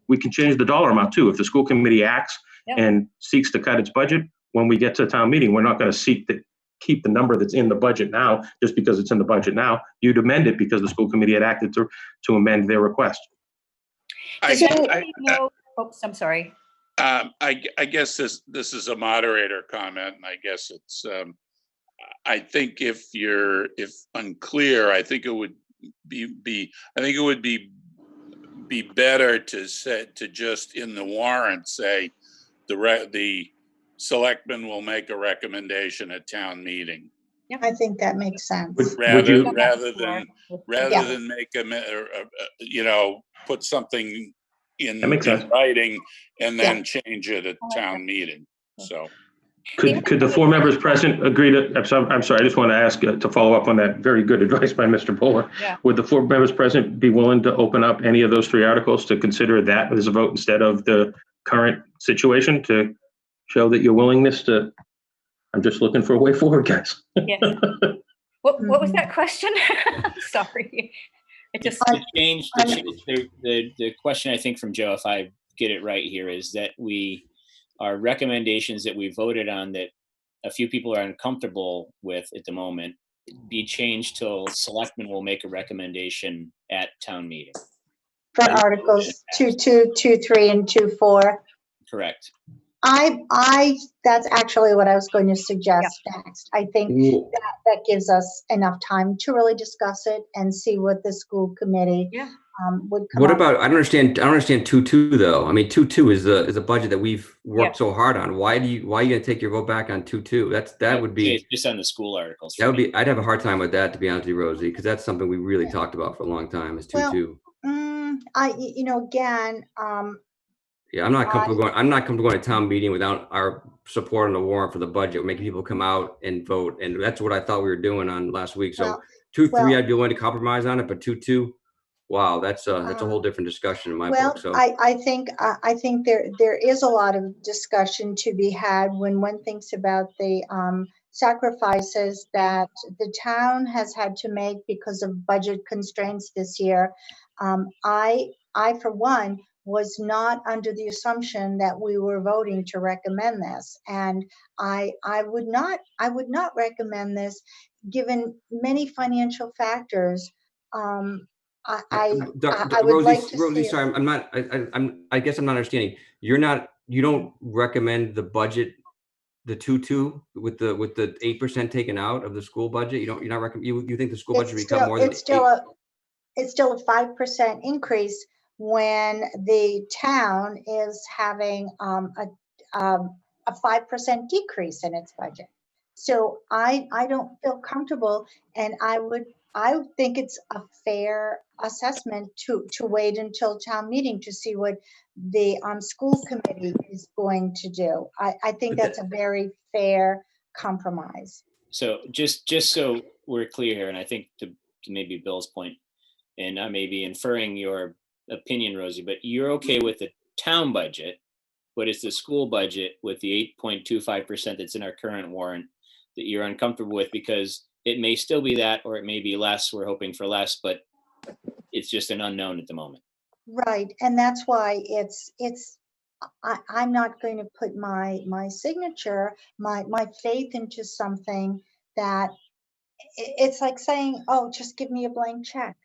We can change the dollar amount too. If the school committee acts and seeks to cut its budget, when we get to town meeting, we're not going to seek to keep the number that's in the budget now just because it's in the budget now. You'd amend it because the school committee had acted to amend their request. Does anybody know? Oops, I'm sorry. I guess this is a moderator comment, and I guess it's. I think if unclear, I think it would be better to just in the warrant say the selectmen will make a recommendation at town meeting. I think that makes sense. Rather than make put something in writing and then change it at town meeting. So could the 4 members present agree to? I'm sorry. I just want to ask to follow up on that very good advice by Mr. Bowler. Yeah. Would the 4 members present be willing to open up any of those 3 articles to consider that as a vote instead of the current situation to show that your willingness to? I'm just looking for a way forward, guys. Yeah. What was that question? Sorry. The question I think from Joe, if I get it right here, is that our recommendations that we voted on that a few people are uncomfortable with at the moment be changed till selectmen will make a recommendation at town meeting. For articles 2.2, 2.3, and 2.4. Correct. That's actually what I was going to suggest next. I think that gives us enough time to really discuss it and see what the school committee would come What up about, I don't understand 2.2 though. I mean, 2.2 is a budget that we've worked so hard on. Why are you gonna take your vote back on 2.2? That would be just on the school articles. That would be, I'd have a hard time with that, to be honest with you, Rosie, because that's something we really talked about for a long time is 2.2. Again, yeah, I'm not comfortable going to town meeting without our support on the warrant for the budget, making people come out and vote. And that's what I thought we were doing on last week. So 2.3, I'd be willing to compromise on it, but 2.2, wow, that's a whole different discussion in my book. So I think there is a lot of discussion to be had when one thinks about the sacrifices that the town has had to make because of budget constraints this year. I for one was not under the assumption that we were voting to recommend this, and I would not recommend this given many financial factors. I would Rosie, like to Rosie, see sorry, I guess I'm not understanding. You don't recommend the budget, the 2.2 with the 8% taken out of the school budget. You think the school budget should become more than it's still a 5% increase when the town is having a 5% decrease in its budget. So I don't feel comfortable, and I would I think it's a fair assessment to wait until town meeting to see what the school committee is going to do. I think But that's a very fair compromise. So just so we're clear here, and I think to maybe Bill's point, and I may be inferring your opinion, Rosie, but you're okay with the town budget, but it's the school budget with the 8.25% that's in our current warrant that you're uncomfortable with, because it may still be that, or it may be less. We're hoping for less, but it's just an unknown at the moment. Right, and that's why I'm not going to put my signature, my faith into something that it's like saying, oh, just give me a blank check.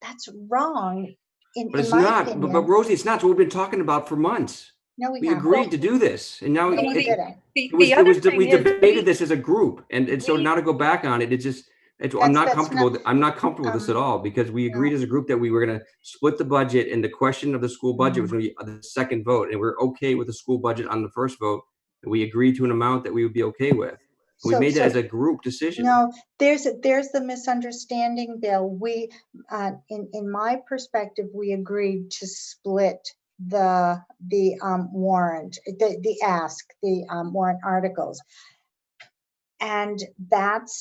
That's wrong But in it's my not, opinion. but Rosie, it's not. It's what we've been talking about for months. No, we We haven't. agreed to do this, and now No, we it didn't. The other thing we is debated this as a group, and so we- now to go back on it, I'm not That's comfortable. not- I'm not comfortable with this at all, because we agreed no. as a group that we were going to split the budget, and the question of the school budget was going to be the second vote, and we're okay with the school budget on the first vote. And we agreed to an amount that we would be okay with. We made that as a group decision. No, there's the misunderstanding, Bill. We, in my perspective, we agreed to split the warrant, the warrant articles. And that's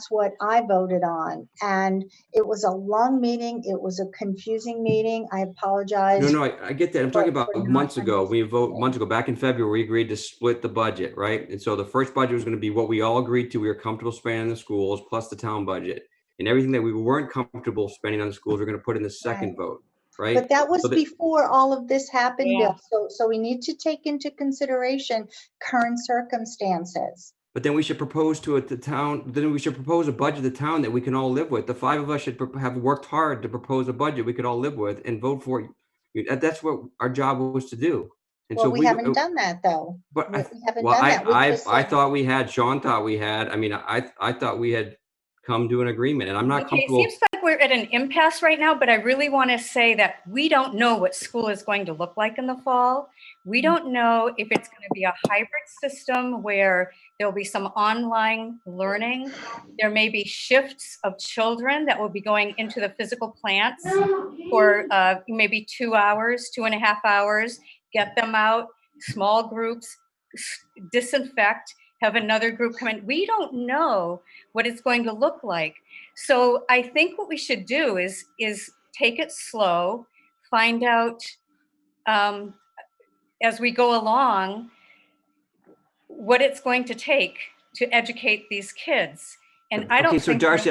what I voted on. And it was a long meeting. It was a confusing meeting. I apologize. No, I get that. I'm talking about for not months ago. We voted understanding. months ago, back in February, we agreed to split the budget, right? And so the first budget was going to be what we all agreed to. We were comfortable spending on the schools plus the town budget. And everything that we weren't comfortable spending on the schools, we're going to put in the second vote, right? But that was So before all of this happened, Yeah. Bill. So we need to take into consideration current circumstances. But then we should propose to it, the town, then we should propose a budget to the town that we can all live with. The five of us should have worked hard to propose a budget we could all live with and vote for it. That's what our job was to do. And Well, so we haven't done that, though. But We haven't well, done that. We just I said- thought we had, Sean thought we had, I mean, I thought we had come to an agreement, and I'm not Okay, it comfortable. seems like we're at an impasse right now, but I really want to say that we don't know what school is going to look like in the fall. We don't know if it's going to be a hybrid system where there'll be some online learning. There may be shifts of children that will be going into the physical plants for maybe 2 hours, 2.5 hours, get them out, small groups, disinfect, have another group come in. We don't know what it's going to look like. So I think what we should do is take it slow, find out as we go along what it's going to take to educate these kids. And I don't Okay, so think Darcy,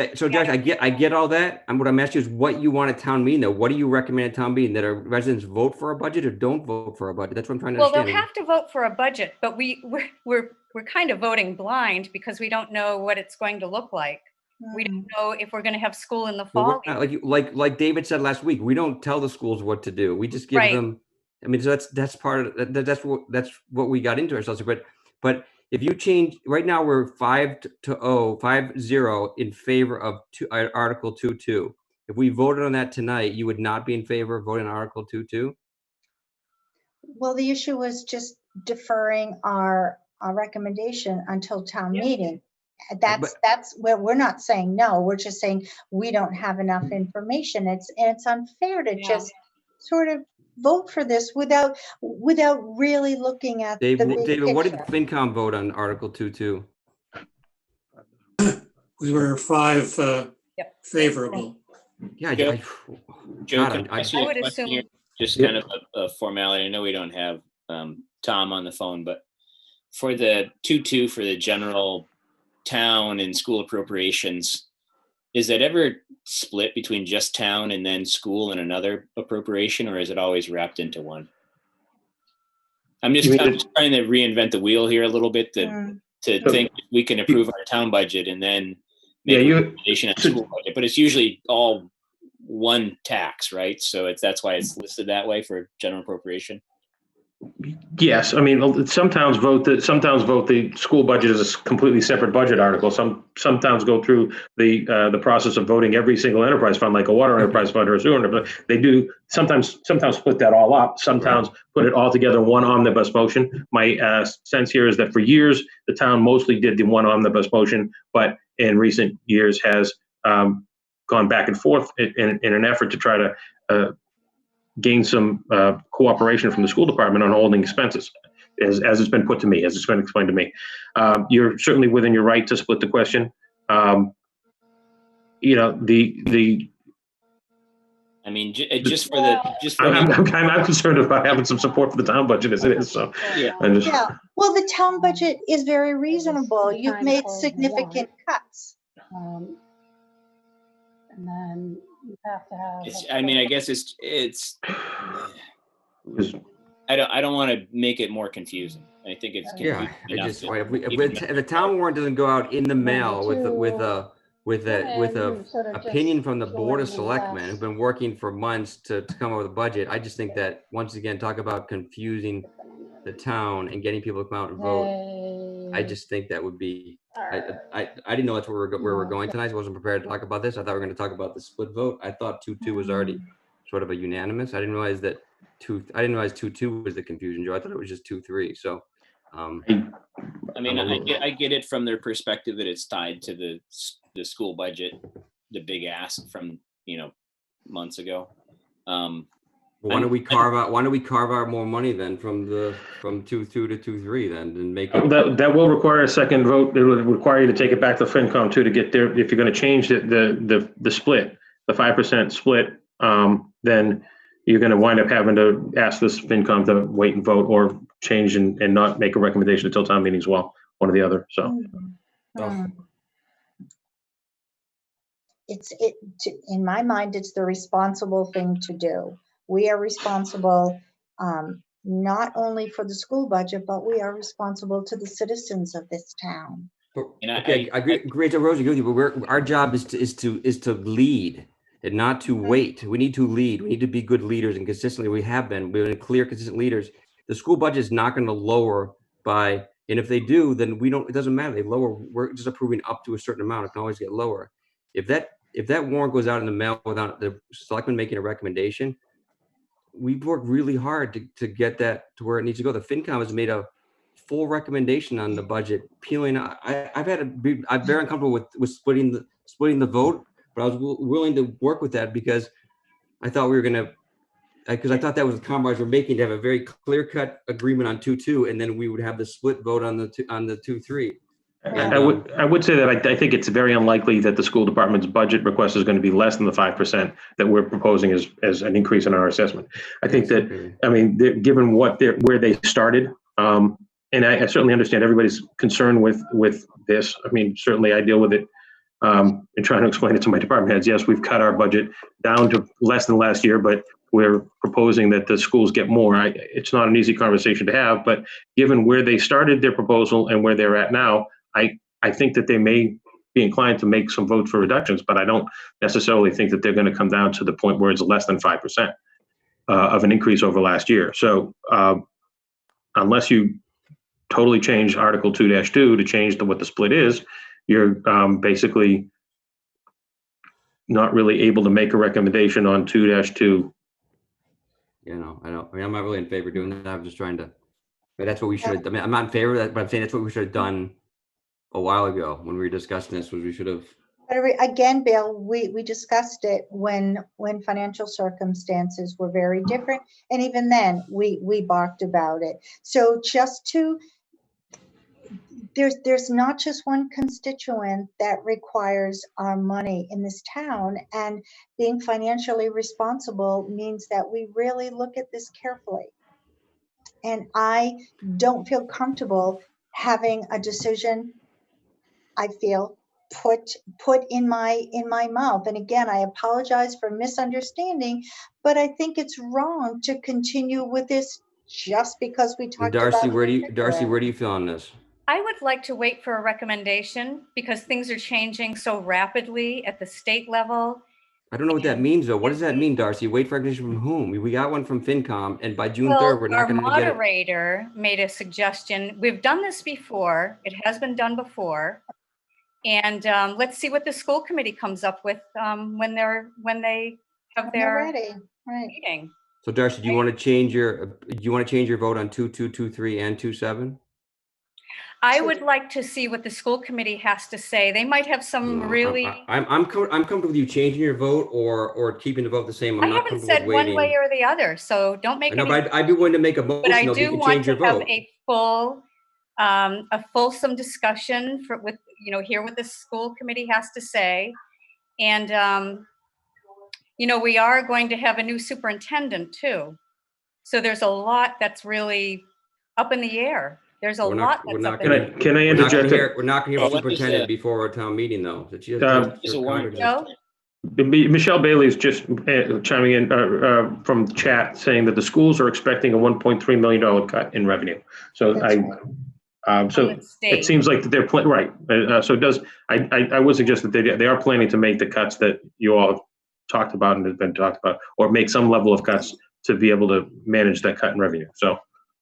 I get all that. And what I'm asking is what you want at town meeting, though. What do you recommend at town meeting? That our residents vote for a budget or don't vote for a budget? That's what I'm trying to well, they'll understand. have to vote for a budget, but we're kind of voting blind because we don't know what it's going to look like. We don't know if we're going to have school in the Well, fall. we're not, like David said last week, we don't tell the schools what to do. We just give Right. them. I mean, so that's part of that's what we got into ourselves. But if you change right now, we're 5-0 in favor of Article 2.2. If we voted on that tonight, you would not be in favor of voting on Article 2.2. Well, the issue was just deferring our recommendation until town meeting. That's where we're not saying no, we're just saying we don't have enough information. It's unfair to just sort of vote for this without really looking at the big David, what did picture. FinCom vote on Article 2.2? We were 5 favorable. Yeah, Joe, God, can I ask you I a would question here? assume- Just kind of a formality. I know we don't have Tom on the phone, but for the 2.2 for the general town and school appropriations, is that ever split between just town and then school and another appropriation, or is it always wrapped into one? I'm just trying to reinvent the wheel here a little bit to think we can approve our town budget and then make a recommendation on school budget, but it's usually all one tax, right? So that's why it's listed that way for general appropriation. Yes, I mean, some towns vote the school budget as a completely separate budget article. Some towns go through the process of voting every single enterprise fund, like a water enterprise fund or a sewer enterprise. They do sometimes split that all up. Some towns put it all together in one omnibus motion. My sense here is that for years the town mostly did the one omnibus motion, but in recent years has gone back and forth in an effort to try to gain some cooperation from the school department on holding expenses, as it's been put to me, as it's been explained to me. You're certainly within your right to split the question. You know, I mean, just for the, I'm concerned about having some support for the town budget as it is, so. yeah. Yeah, well, the town budget is very reasonable. You've made significant cuts. And then you have to have. I mean, I guess I don't want to make it more confusing. I think it's Yeah, confusing enough just, to- if the town warrant doesn't go out in the mail with a opinion from the Board of Selectmen who've been working for months to come up with a budget, I just think that, once again, talk about confusing the town and getting people to come out and vote. I just think that would be, I didn't know that's where we're going tonight. I wasn't prepared to talk about this. I thought we were going to talk about the split vote. I thought 2-2 was already sort of a unanimous. I didn't realize 2-2 was the confusion, Joe. I thought it was just 2-3. So, I mean, I get it from their perspective that it's tied to the school budget, the big ask from, months ago. why don't we carve out more money then from 2-2 to 2-3 then, and make it. That will require a second vote. It will require you to take it back to FinCom too, to get there. If you're going to change the split, the 5% split, then you're going to wind up having to ask this FinCom to wait and vote, or change and not make a recommendation until town meeting as well, one or the other. So. In my mind, it's the responsible thing to do. We are responsible not only for the school budget, but we are responsible to the citizens of this town. Okay, I agree, Rosie, with you, but our job is to lead and not to wait. We need to lead. We need to be good leaders, and consistently we have been. We've been clear, consistent leaders. The school budget is not going to lower by, and if they do, then it doesn't matter. They lower. We're just approving up to a certain amount. It can always get lower. If that warrant goes out in the mail without the selectmen making a recommendation, we've worked really hard to get that to where it needs to go. The FinCom has made a full recommendation on the budget, peeling. I'm very uncomfortable with splitting the vote, but I was willing to work with that because I thought we were going to, because I thought that was the compromise we're making, to have a very clear-cut agreement on 2-2, and then we would have the split vote on the 2-3. I would say that I think it's very unlikely that the school department's budget request is going to be less than the 5% that we're proposing as an increase in our assessment. I think that, I mean, given where they started, and I certainly understand everybody's concern with this. I mean, certainly I deal with it and trying to explain it to my department heads. Yes, we've cut our budget down to less than last year, but we're proposing that the schools get more. It's not an easy conversation to have, but given where they started their proposal and where they're at now, I think that they may be inclined to make some votes for reductions, but I don't necessarily think that they're going to come down to the point where it's less than 5% of an increase over last year. So unless you totally change Article 2-2 to change what the split is, you're basically not really able to make a recommendation on 2-2. I'm not really in favor of doing that. I'm just trying to, but that's what we should, I mean, I'm not in favor of that, but I'm saying that's what we should have done a while ago when we were discussing this. Was we should have. Again, Bill, we discussed it when financial circumstances were very different, and even then we barked about it. So there's not just one constituent that requires our money in this town, and being financially responsible means that we really look at this carefully. And I don't feel comfortable having a decision, I feel, put in my mouth. And again, I apologize for misunderstanding, but I think it's wrong to continue with this just because we talked about Darcy, where do you feel on this? I would like to wait for a recommendation because things are changing so rapidly at the state level. I don't know what that means, though. What does that mean, Darcy? Wait for recognition from whom? We got one from FinCom, and by June 3rd, we're not going to get it. Our moderator made a suggestion. We've done this before. It has been done before. And let's see what the school committee comes up with when they have their meeting. So, Darcy, do you want to change your vote on 2-2, 2-3, and 2-7? I would like to see what the school committee has to say. They might have some No, really, I'm comfortable with you changing your vote or keeping the vote the same. I'm I not haven't comfortable with said one way waiting. or the other, so don't make I know, any. but I'd be willing to make a But I motion, though, you do can want change to your have vote. a fulsome discussion with, hear what the school committee has to say. And, we are going to have a new superintendent too. So there's a lot that's really up in the air. There's a lot that's up in the air. Can I We're not gonna interject? hear, we're not gonna hear Oh, from what is superintendent the- before our town meeting, though. That she has- Is a warrant. Joe? Michelle Bailey is just chiming in from the chat saying that the schools are expecting a $1.3 million cut in revenue. So That's so From the it state. seems like they're right. So it does. I would suggest that they are planning to make the cuts that you all have talked about and have been talked about, or make some level of cuts to be able to manage that cut in revenue. So.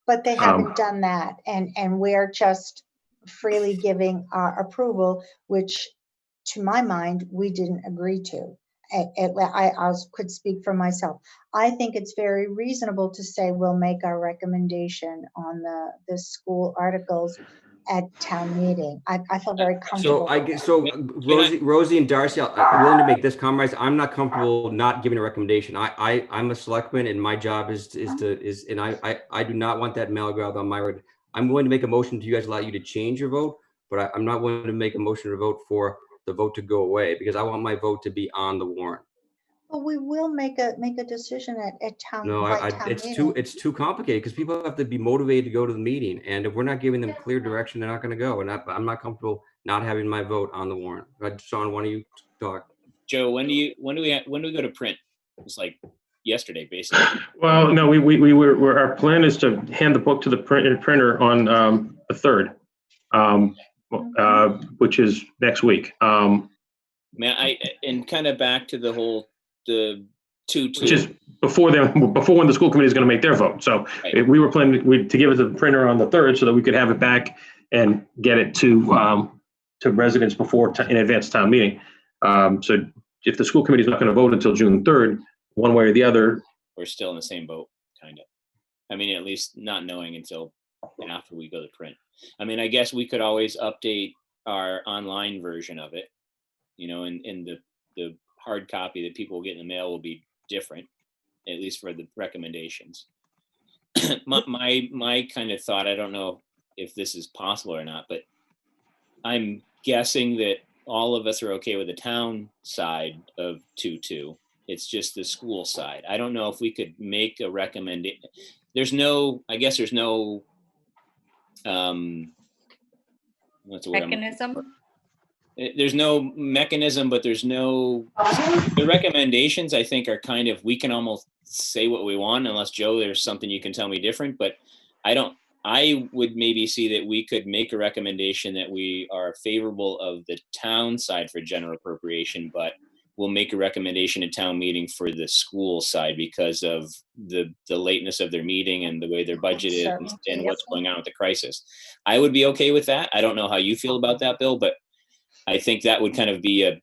But they haven't done that, and we're just freely giving our approval, which, to my mind, we didn't agree to. I could speak for myself. I think it's very reasonable to say we'll make our recommendation on the school articles at town meeting. I feel very comfortable. Rosie and Darcy, I'm willing to make this compromise. I'm not comfortable not giving a recommendation. I'm a selectman, and my job is and I do not want that mail grab on my word. I'm willing to make a motion to you guys, allow you to change your vote, but I'm not willing to make a motion to vote for the vote to go away, because I want my vote to be on the warrant. But we will make a decision at town. No, by town meeting. it's too complicated, because people have to be motivated to go to the meeting, and if we're not giving them clear direction, they're not going to go. And I'm not comfortable not having my vote on the warrant. Sean, why don't you talk? Joe, when do we go to print? It's like yesterday, basically. Well, no, our plan is to hand the book to the printer on the 3rd, which is next week. And kind of back to the whole, the 2-2. Which is before when the school committee is going to make their vote. So Right. we were planning to give it to the printer on the 3rd so that we could have it back and get it to residents in advance of town meeting. So if the school committee is not going to vote until June 3rd, one way or the other, We're still in the same boat, kind of. I mean, at least not knowing until after we go to print. I mean, I guess we could always update our online version of it, and the hard copy that people will get in the mail will be different, at least for the recommendations. my kind of thought, I don't know if this is possible or not, but I'm guessing that all of us are okay with the town side of 2-2. It's just the school side. I don't know if we could make a recommendation. There's no what's the word? Mechanism? There's no mechanism, but there's no, the recommendations I think are kind of, we can almost say what we want, unless Joe, there's something you can tell me different, but I would maybe see that we could make a recommendation that we are favorable of the town side for general appropriation, but we'll make a recommendation at town meeting for the school side because of the lateness of their meeting and the way their budget is and what's going on with the crisis. I would be okay with that. I don't know how you feel about that, Bill, but I think that would kind of be a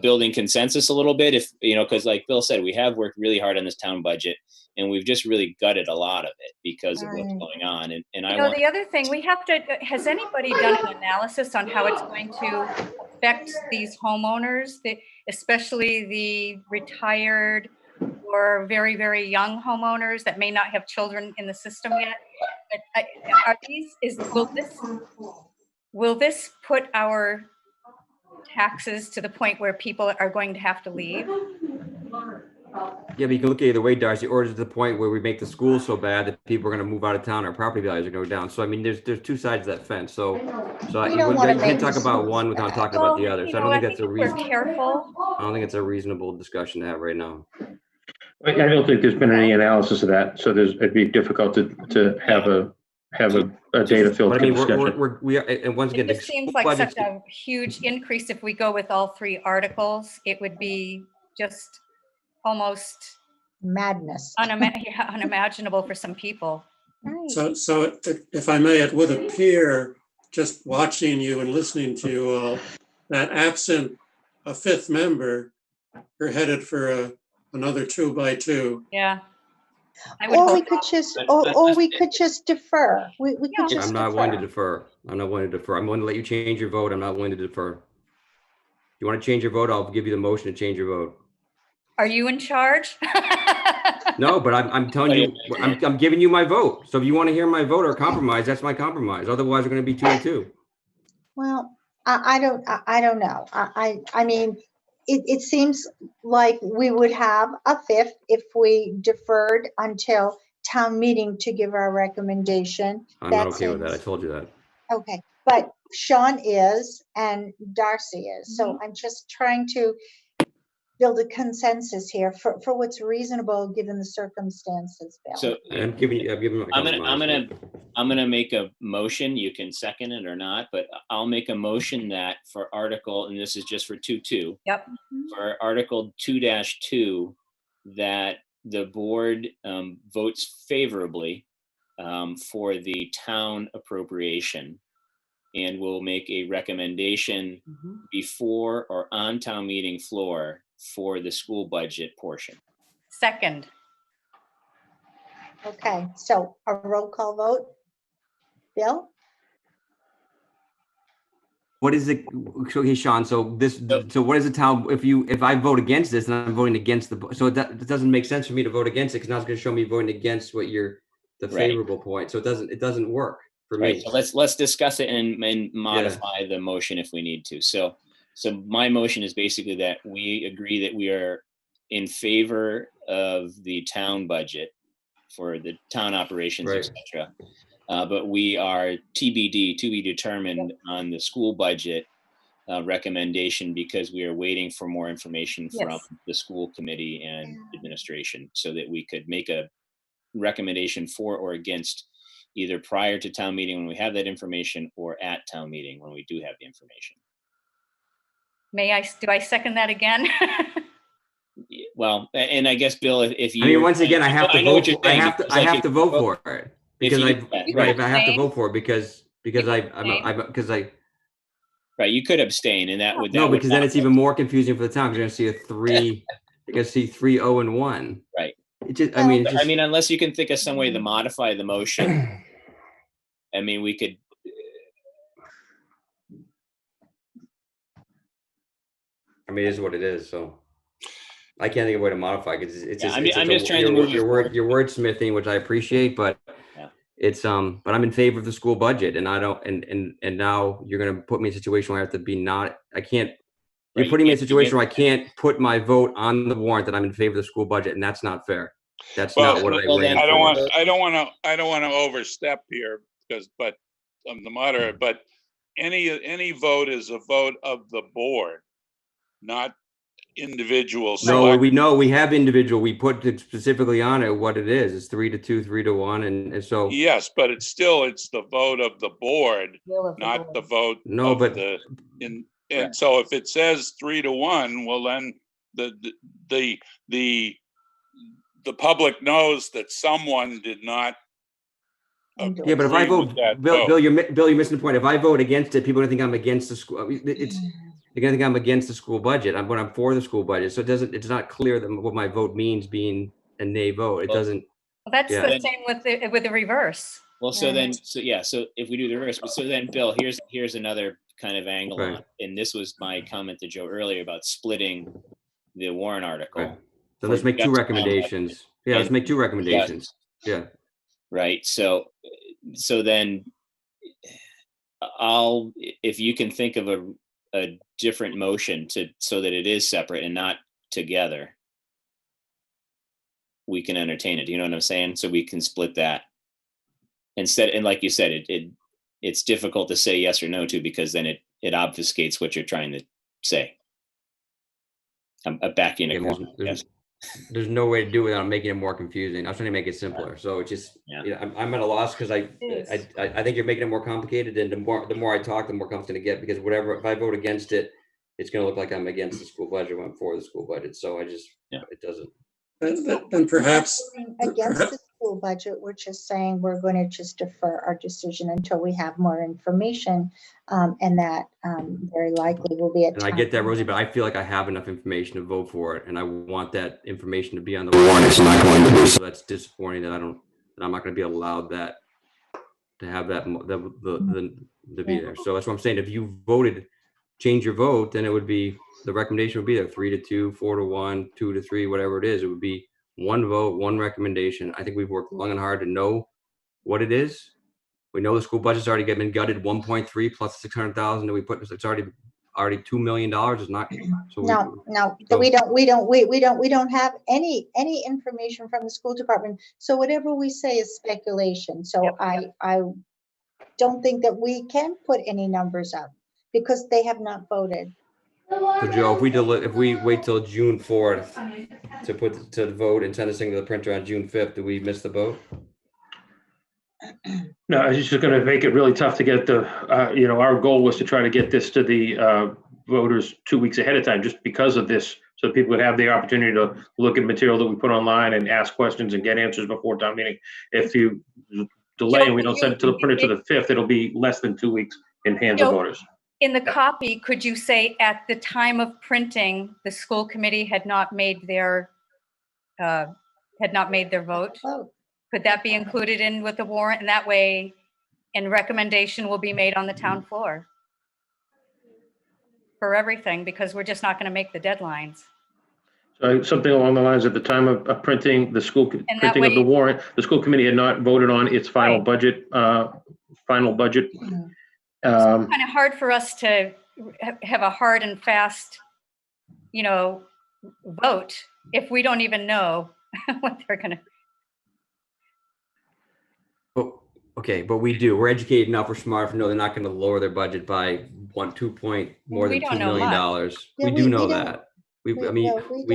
building consensus a little bit, if because like Bill said, we have worked really hard on this town budget, and we've just really gutted a lot of it because of what's going on. And The other thing we have to, has anybody done an analysis on how it's going to affect these homeowners, especially the retired or very, very young homeowners that may not have children in the system yet? Will this put our taxes to the point where people are going to have to leave? Yeah, but you can look at it either way, Darcy, or to the point where we make the schools so bad that people are going to move out of town, our property values are going to go down. So I mean, there's two sides of that fence. So you can't talk about one without talking about the other. So I don't think that's a reasonable. Careful. I don't think it's a reasonable discussion to have right now. I don't think there's been any analysis of that. So it'd be difficult to have a data-filled discussion. We are, and once again, it just seems like such a huge increase. If we go with all 3 articles, it would be just almost madness, unimaginable for some people. So if I may, it would appear, just watching you and listening to you all, that absent a 5th member, you're headed for another 2x2. Yeah. I would Or hope we could not. just, But- or we could just defer. We Yeah. could just I'm not willing to defer. defer. I'm not willing to defer. I'm willing to let you change your vote. I'm not willing to defer. If you want to change your vote, I'll give you the motion to change your vote. Are you in charge? No, but I'm telling you, I'm giving you my vote. So if you want to hear my vote or compromise, that's my compromise. Otherwise, we're going to be 2-2. Well, I don't know. I mean, it seems like we would have a fifth if we deferred until town meeting to give our recommendation. I'm not That okay with that. I seems- told you that. Okay, but Sean is and Darcy is, so I'm just trying to build a consensus here for what's reasonable given the circumstances, Bill. So I'm giving you my compromise. I'm gonna make a motion. You can second it or not, but I'll make a motion that for article, and this is just for 2-2. Yep. For Article 2-2, that the board votes favorably for the town appropriation, and will make a recommendation before or on town meeting floor for the school budget portion. Second. Okay, so a roll call vote. Bill? What is it? Okay, Sean. So what is the town? If I vote against this, then I'm voting against so it doesn't make sense for me to vote against it because now it's going to show me voting against what the Right. favorable point. So it doesn't work for me. Right, so let's discuss it and modify the motion if we need to. So my motion is basically that we agree that we are in favor of the town budget for the town operations, Right. etc. But we are TBD, to be determined, on the school budget recommendation because we are waiting for more information from Yes. the school committee and administration so that we could make a recommendation for or against either prior to town meeting when we have that information or at town meeting when we do have the information. Do I second that again? Well, and I guess Bill, if you, I mean, once again, I have to know what vote. you're I saying, have to. because, I like, have if to you vote vote- for it if because you- I yeah, right. I have to abstain. vote for it because right, you could abstain, and that would no, would because then not- it's even more confusing for the town because you're going to see a 3. You're going to see 3, 0, and 1. Right. It just. I mean, it's just. I mean, unless you can think of some way to modify the motion. I mean, we could. I mean, it is what it is. So I can't think of a way to modify because it's. Yeah, just, I'm just trying to your, move it your forward. wordsmithing, which I appreciate, but Yeah. it's But I'm in favor of the school budget, and I don't. And now you're going to put me in a situation where I have to be not. I can't. You're Right, putting me in a you can't- situation where I can't put my vote on the warrant that I'm in favor of the school budget, and that's not fair. That's Well, not what I well, ran then- I don't for. want to overstep here but I'm the moderator, but any vote is a vote of the board, not individual. No, we know we have individual. We put it specifically on it what it is. It's 3-2, 3-1, and so. Yes, but it's the vote of the board, Will of the not the board. vote No, of but and Correct. so if it says 3-1, well then the public knows that someone did not. yeah, but if I agree vote, with that Bill, vote. you're missing the point. If I vote against it, people are gonna think I'm against the school. I mean, they're gonna think I'm against the school budget. I'm for the school budget. So it's not clear that what my vote means being a nay vote. It Well, doesn't. Well, that's Yeah. the same with the reverse. Well, so then, so if we do the reverse, so then, Bill, here's another kind of angle on Right. it. And this was my comment to Joe earlier about splitting the warrant article. Right. So let's make two just- recommendations. Yeah, let's make two recommendations. Yeah. Right. So then if you can think of a different motion so that it is separate and not together, we can entertain it. Do you know what I'm saying? So we can split that instead. And like you said, it's difficult to say yes or no to, because then it obfuscates what you're trying to say. I'm backing a corner. Yes. There's no way to do it without making it more confusing. I was trying to make it simpler. So it just, Yeah. I'm at a loss because I is. think you're making it more complicated, and the more I talk, the more complicated I get, because if I vote against it, it's going to look like I'm against the school budget when I'm for the school budget. So it doesn't. And perhaps, Against the school budget, we're just saying we're going to just defer our decision until we have more information. And that very likely will be at. And I get that, Rosie, but I feel like I have enough information to vote for it, and I want that information to be on the warrant. It's not going to be, so that's disappointing that I'm not going to be allowed that, to have that, to be there. So that's what I'm saying. If you change your vote, then it would be, the recommendation would be there, 3-2, 4-1, 2-3, whatever it is. It would be one vote, one recommendation. I think we've worked long and hard to know what it is. We know the school budget's already been gutted, 1.3 plus 600,000 that we put, it's already $2 million. Is not, so we don't have any information from the school department. So whatever we say is speculation. So I don't think that we can put any numbers up because they have not voted. So Joe, if we wait till June 4th to vote and send this thing to the printer on June 5th, do we miss the vote? No, it's just going to make it really tough to get the, our goal was to try to get this to the voters 2 weeks ahead of time, just because of this, so people would have the opportunity to look at material that we put online and ask questions and get answers before town meeting. If you delay and we don't send it to the printer to the 5th, it'll be less than 2 weeks in hands of voters. In the copy, could you say at the time of printing, the school committee had not made their vote? Could that be included in with the warrant? And that way, a recommendation will be made on the town floor for everything, because we're just not going to make the deadlines. So something along the lines, at the time of printing of the warrant, the school committee had not voted on its final budget. It's kind of hard for us to have a hard and fast, vote if we don't even know what they're going to. Okay, but we do. We're educated enough. We're smart enough to know they're not going to lower their budget by more than $2 million. Yeah, we do know that. We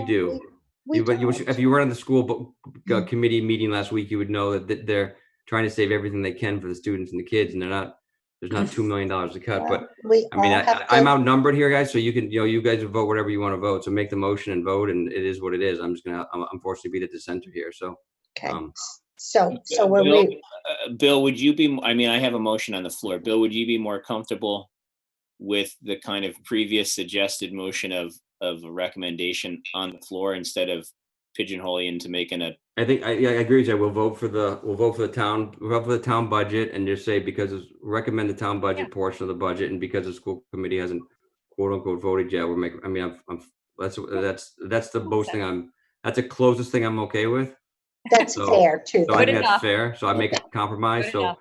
do. If you were on the school committee meeting last week, you would know that they're trying to save everything they can for the students and the kids, and there's not $2 million to cut. But I'm outnumbered here, guys. So you can, you guys vote whatever you want to vote. So make the motion and vote, and it is what it is. I'm unfortunately be the dissenter here. So. Okay. So Bill, would you be, I have a motion on the floor. Bill, would you be more comfortable with the kind of previous suggested motion of a recommendation on the floor instead of pigeonholing into making a? I think I agree with you. We'll vote for the town budget and just say, because it's recommend the town budget portion of the budget, and because the school committee hasn't quote unquote voted yet, we're making. That's the most thing that's the closest thing I'm okay with. That's fair too. So I think that's fair. So I make a compromise. So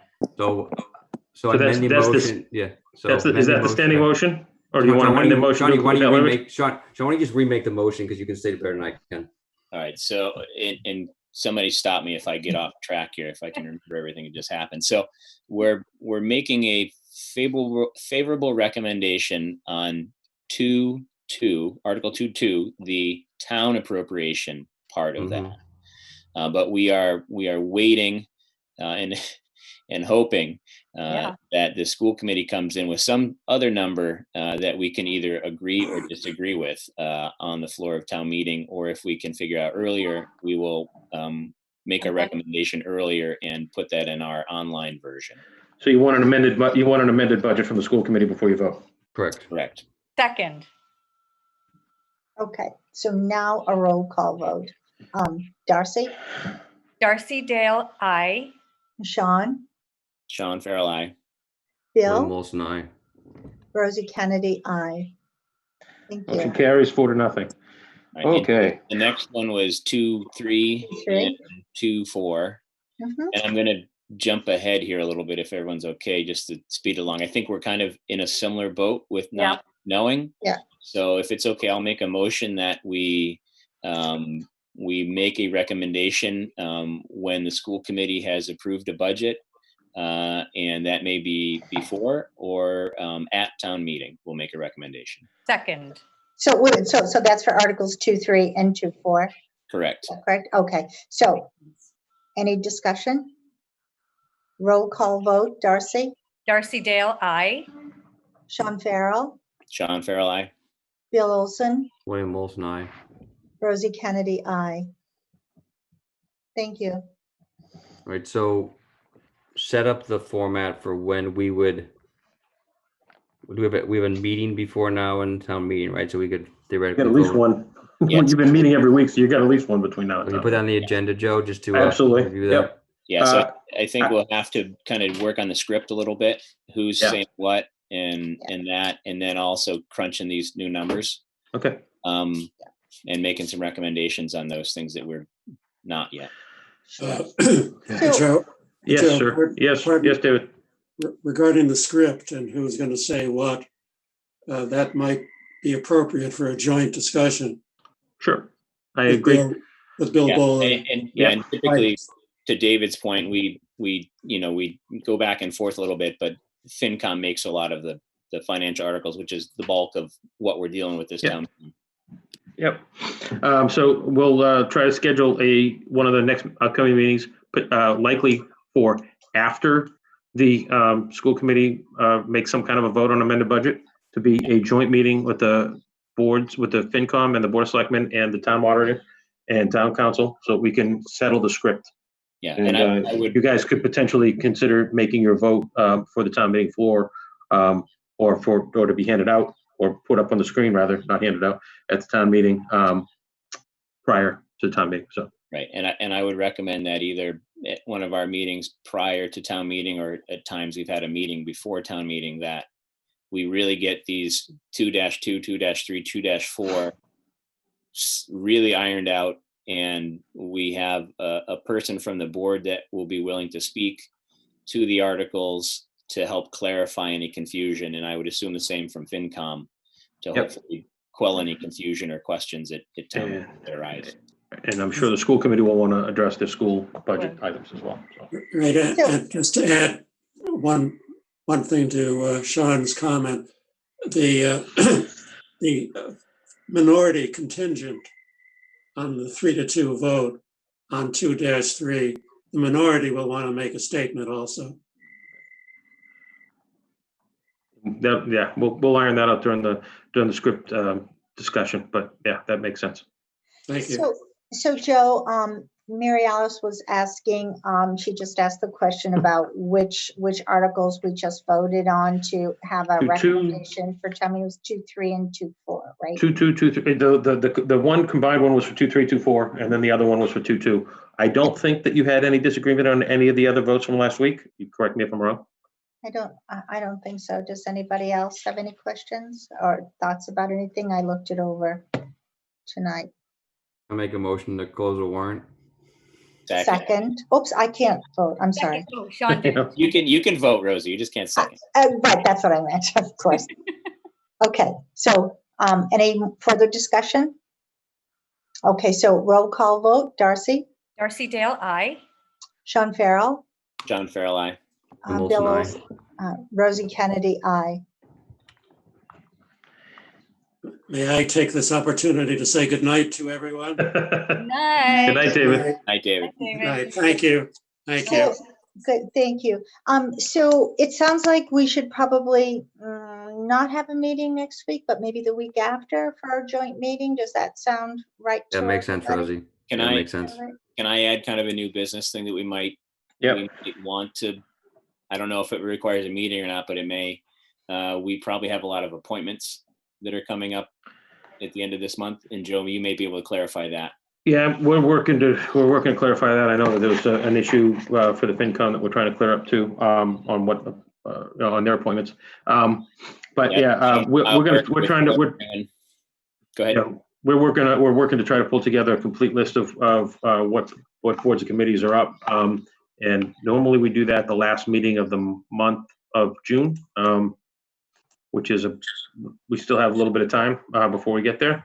amend the motion. Yeah. So is that the standing motion, or do you want to amend the motion? Sean, why don't you just remake the motion, because you can state it better than I can. All right. So and somebody stop me if I get off track here, if I can remember everything that just happened. So we're making a favorable recommendation on Article 2.2, the town appropriation part of that. But we are waiting and hoping that the school committee comes in with some other number that we can either agree or disagree with on the floor of town meeting, or if we can figure out earlier, we will make a recommendation earlier and put that in our online version. So you want an amended budget from the school committee before you vote? Correct. Second. Okay, so now a roll call vote. Darcy? Darcy Dale, aye. Sean Farrell, aye. Bill? Wilson, aye. Rosie Kennedy, aye. Thank you. Motion carries 4-0. Right, okay. The next one was 2-3 and 2-4. And I'm going to jump ahead here a little bit, if everyone's okay, just to speed along. I think we're kind of in a similar boat with not knowing. Yeah. So if it's okay, I'll make a motion that we make a recommendation when the school committee has approved a budget, and that may be before or at town meeting. We'll make a recommendation. Second. So that's for Articles 2.3 and 2.4? Correct. Correct. Okay. So any discussion? Roll call vote. Darcy? Darcy Dale, aye. Sean Farrell? Sean Farrell, aye. Bill Olson? William Wilson, aye. Rosie Kennedy, aye. Thank you. All right, so set up the format for when we would, we have a meeting before now and town meeting, right? So we could You theoretically got at least vote. one. Yes. You've been meeting every week, so you got at least one between now and We can then. put that on the agenda, Joe, just to Absolutely. review Yep. that. Yeah, so Uh, I think we'll have to kind of work on the script a little bit, who's Yeah. saying what and that, and then also crunching these new numbers, Okay. and making some recommendations on those things that we're not yet. So- Joe, Yes, Joe, sir. Yes, pardon- yes, David. regarding the script and who's going to say what, that might be appropriate for a joint discussion. Sure. I with agree. With Bill Yeah, Bowler. and typically, to David's point, we go back and forth a little bit, but FinCom makes a lot of the financial articles, which is the bulk of what we're dealing with this Yeah. town. Yep. So we'll try to schedule one of the next upcoming meetings, likely for after the school committee makes some kind of a vote on amended budget, to be a joint meeting with the boards, with the FinCom and the Board of Selectmen and the town moderator and town council, so we can settle the script. Yeah, And and I would. you guys could potentially consider making your vote for the town meeting floor, or to be handed out, or put up on the screen rather, not handed out at the town meeting prior to the town meeting. So Right, and I would recommend that either at one of our meetings prior to town meeting, or at times we've had a meeting before town meeting, that we really get these 2-2, 2-3, 2-4 really ironed out, and we have a person from the board that will be willing to speak to the articles to help clarify any confusion, and I would assume the same from FinCom to Yep. hopefully quell any confusion or questions at town meeting that arise. and I'm sure the school committee will want to address the school budget items as well. So. Right, and just to add one thing to Sean's comment, the minority contingent on the 3-2 vote on 2-3, the minority will want to make a statement also. Yeah, we'll iron that out during the script discussion, but yeah, that makes sense. Thank you. So Joe, Mary Alice was asking, she just asked the question about which articles we just voted on to have a 2-2. recommendation for, tell me it was 2-3 and 2-4, right? 2-2, 2-3. The one combined one was for 2-3, 2-4, and then the other one was for 2-2. I don't think that you had any disagreement on any of the other votes from last week. You correct me if I'm wrong. I don't think so. Does anybody else have any questions or thoughts about anything? I looked it over tonight. I make a motion to close the warrant. Second. Oops, I can't vote. I'm sorry. Oh, Sean did. You can vote, Rosie. You just can't second. Right, that's what I meant, of course. Okay, so any further discussion? Okay, so roll call vote. Darcy, Darcy Dale, aye. Sean Farrell, John Farrell, aye. Tim Bill Wilson, Olson, Rosie Kennedy, aye. May I take this opportunity to say goodnight to everyone? Good Night. night, David. Night, David. Good night. Thank you. Thank you. Good, thank you. So it sounds like we should probably not have a meeting next week, but maybe the week after for our joint meeting. Does that sound right? that to makes sense, everybody? Rosie. Can That I- makes sense. Can I add kind of a new business thing that we might want to, I don't know if it requires a meeting or not, but it may. We probably have a lot of appointments that are coming up at the end of this month. And Joe, you may be able to clarify that. Yeah, we're working to clarify that. I know that there's an issue for the FinCom that we're trying to clear up too, on what on their appointments. But we're trying to. Go ahead. Yeah, we're working to try to pull together a complete list of what boards and committees are up. And normally we do that the last meeting of the month of June, which is we still have a little bit of time before we get there.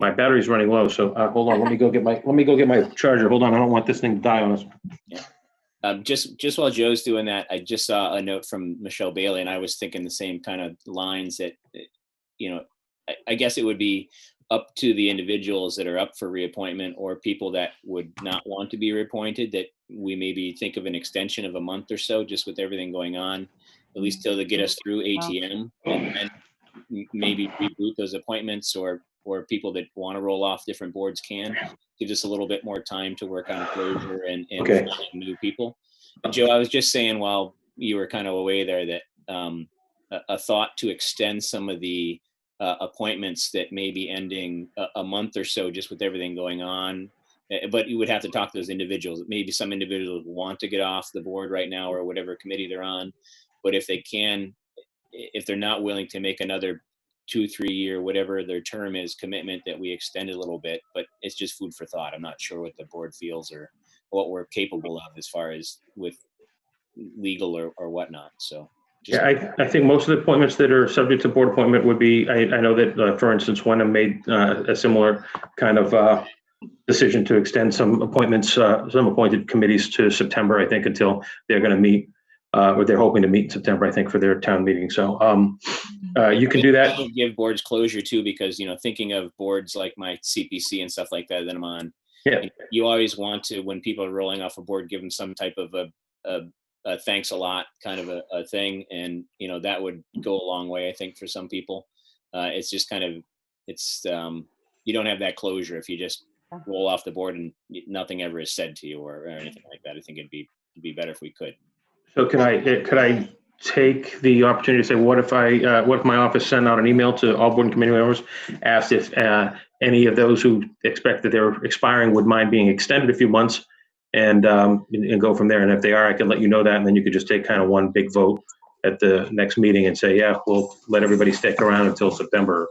My battery's running low, so hold on. Let me go get my charger. Hold on, I don't want this thing to die on us. Yeah. Just while Joe's doing that, I just saw a note from Michelle Bailey, and I was thinking the same kind of lines that, I guess it would be up to the individuals that are up for reappointment or people that would not want to be reappointed, that we maybe think of an extension of a month or so, just with everything going on, at least till they get us through ATM, and then maybe reboot those appointments, or or people that want to roll off different boards can. Gives us a little bit more time to work on closure and Okay. finding new people. And Joe, I was just saying while you were kind of away there that a thought to extend some of the appointments that may be ending a month or so, just with everything going on. But you would have to talk to those individuals. Maybe some individuals want to get off the board right now or whatever committee they're on. But if they can, if they're not willing to make another 2-3 year, whatever their term is, commitment, that we extend a little bit. But it's just food for thought. I'm not sure what the board feels or what we're capable of as far as with legal or whatnot. So. Yeah, I think most of the appointments that are subject to board appointment would be, I know that, for instance, Wenham made a similar kind of decision to extend some appointments, some appointed committees to September, I think, until they're going to meet, or they're hoping to meet in September, I think, for their town meeting. So you can do that. Give boards closure too, because, thinking of boards like my CPC and stuff like that I'm on, Yeah. you always want to, when people are rolling off a board, give them some type of a thanks a lot kind of a thing. And, that would go a long way, I think, for some people. It's just kind of, you don't have that closure if you just roll off the board and nothing ever is said to you or anything like that. I think it'd be better if we could. So could I take the opportunity to say, what if my office sent out an email to all board and committee members, asked if any of those who expect that they're expiring would mind being extended a few months, and go from there. And if they are, I can let you know that, and then you could just take kind of one big vote at the next meeting and say, yeah, we'll let everybody stick around until September.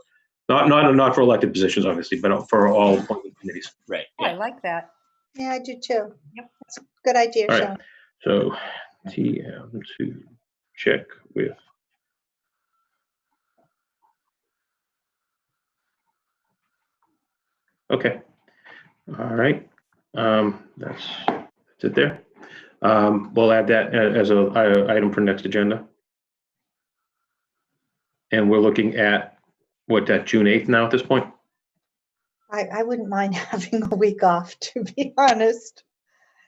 Not for elected positions, obviously, but for all appointed committees. Right. I like that. Yeah, I do too. Yep. That's a good idea, All Sean. right. So TM to check with. Okay. All right. That's it there. We'll add that as a item for next agenda. And we're looking at that June 8th now at this point? I wouldn't mind having a week off, to be honest.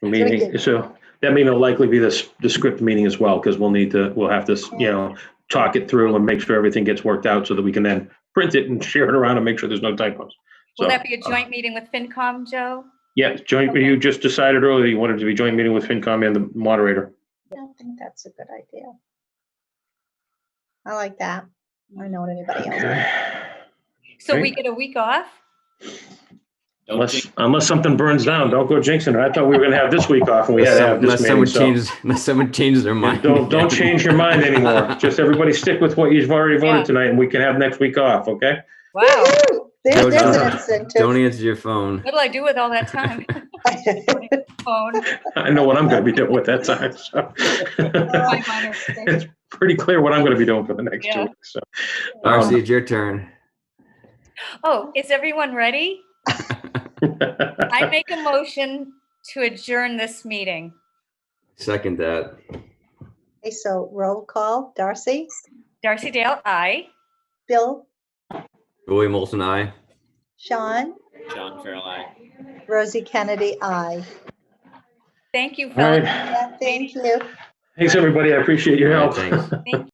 Meeting, so that meeting will likely be the script meeting as well, because we'll have to, talk it through and make sure everything gets worked out so that we can then print it and share it around and make sure there's no typos. Will that be a joint meeting with FinCom, Joe? Yeah, joint. Okay. You just decided earlier you wanted to be joint meeting with FinCom and the moderator. I think that's a good idea. I like that. I know what anybody else. Okay. So we Right. get a week off? Unless something burns down, don't go jinxing it. I thought we were going to have this week off and we had to have this meeting. Unless someone changes their mind. Don't change your mind anymore. Just everybody stick with what you've already voted tonight, and we can have next week off. Okay. Wow. There's an Don't incentive. answer your phone. What do I do with all that time? Phone. I know what I'm going to be doing with that time. So. My minor mistake. It's pretty clear what I'm going to be doing for the next 2 weeks. So. Darcy, it's your turn. Oh, is everyone ready? I make a motion to adjourn this meeting. Second that. Okay, so roll call. Darcy, Darcy Dale, aye. Bill, William Olson, aye. Sean, John Farrell, aye. Rosie Kennedy, aye. Thank you, All fellas. right. Yeah, thank you. Thanks, everybody. I appreciate your All help. right, thanks. Thank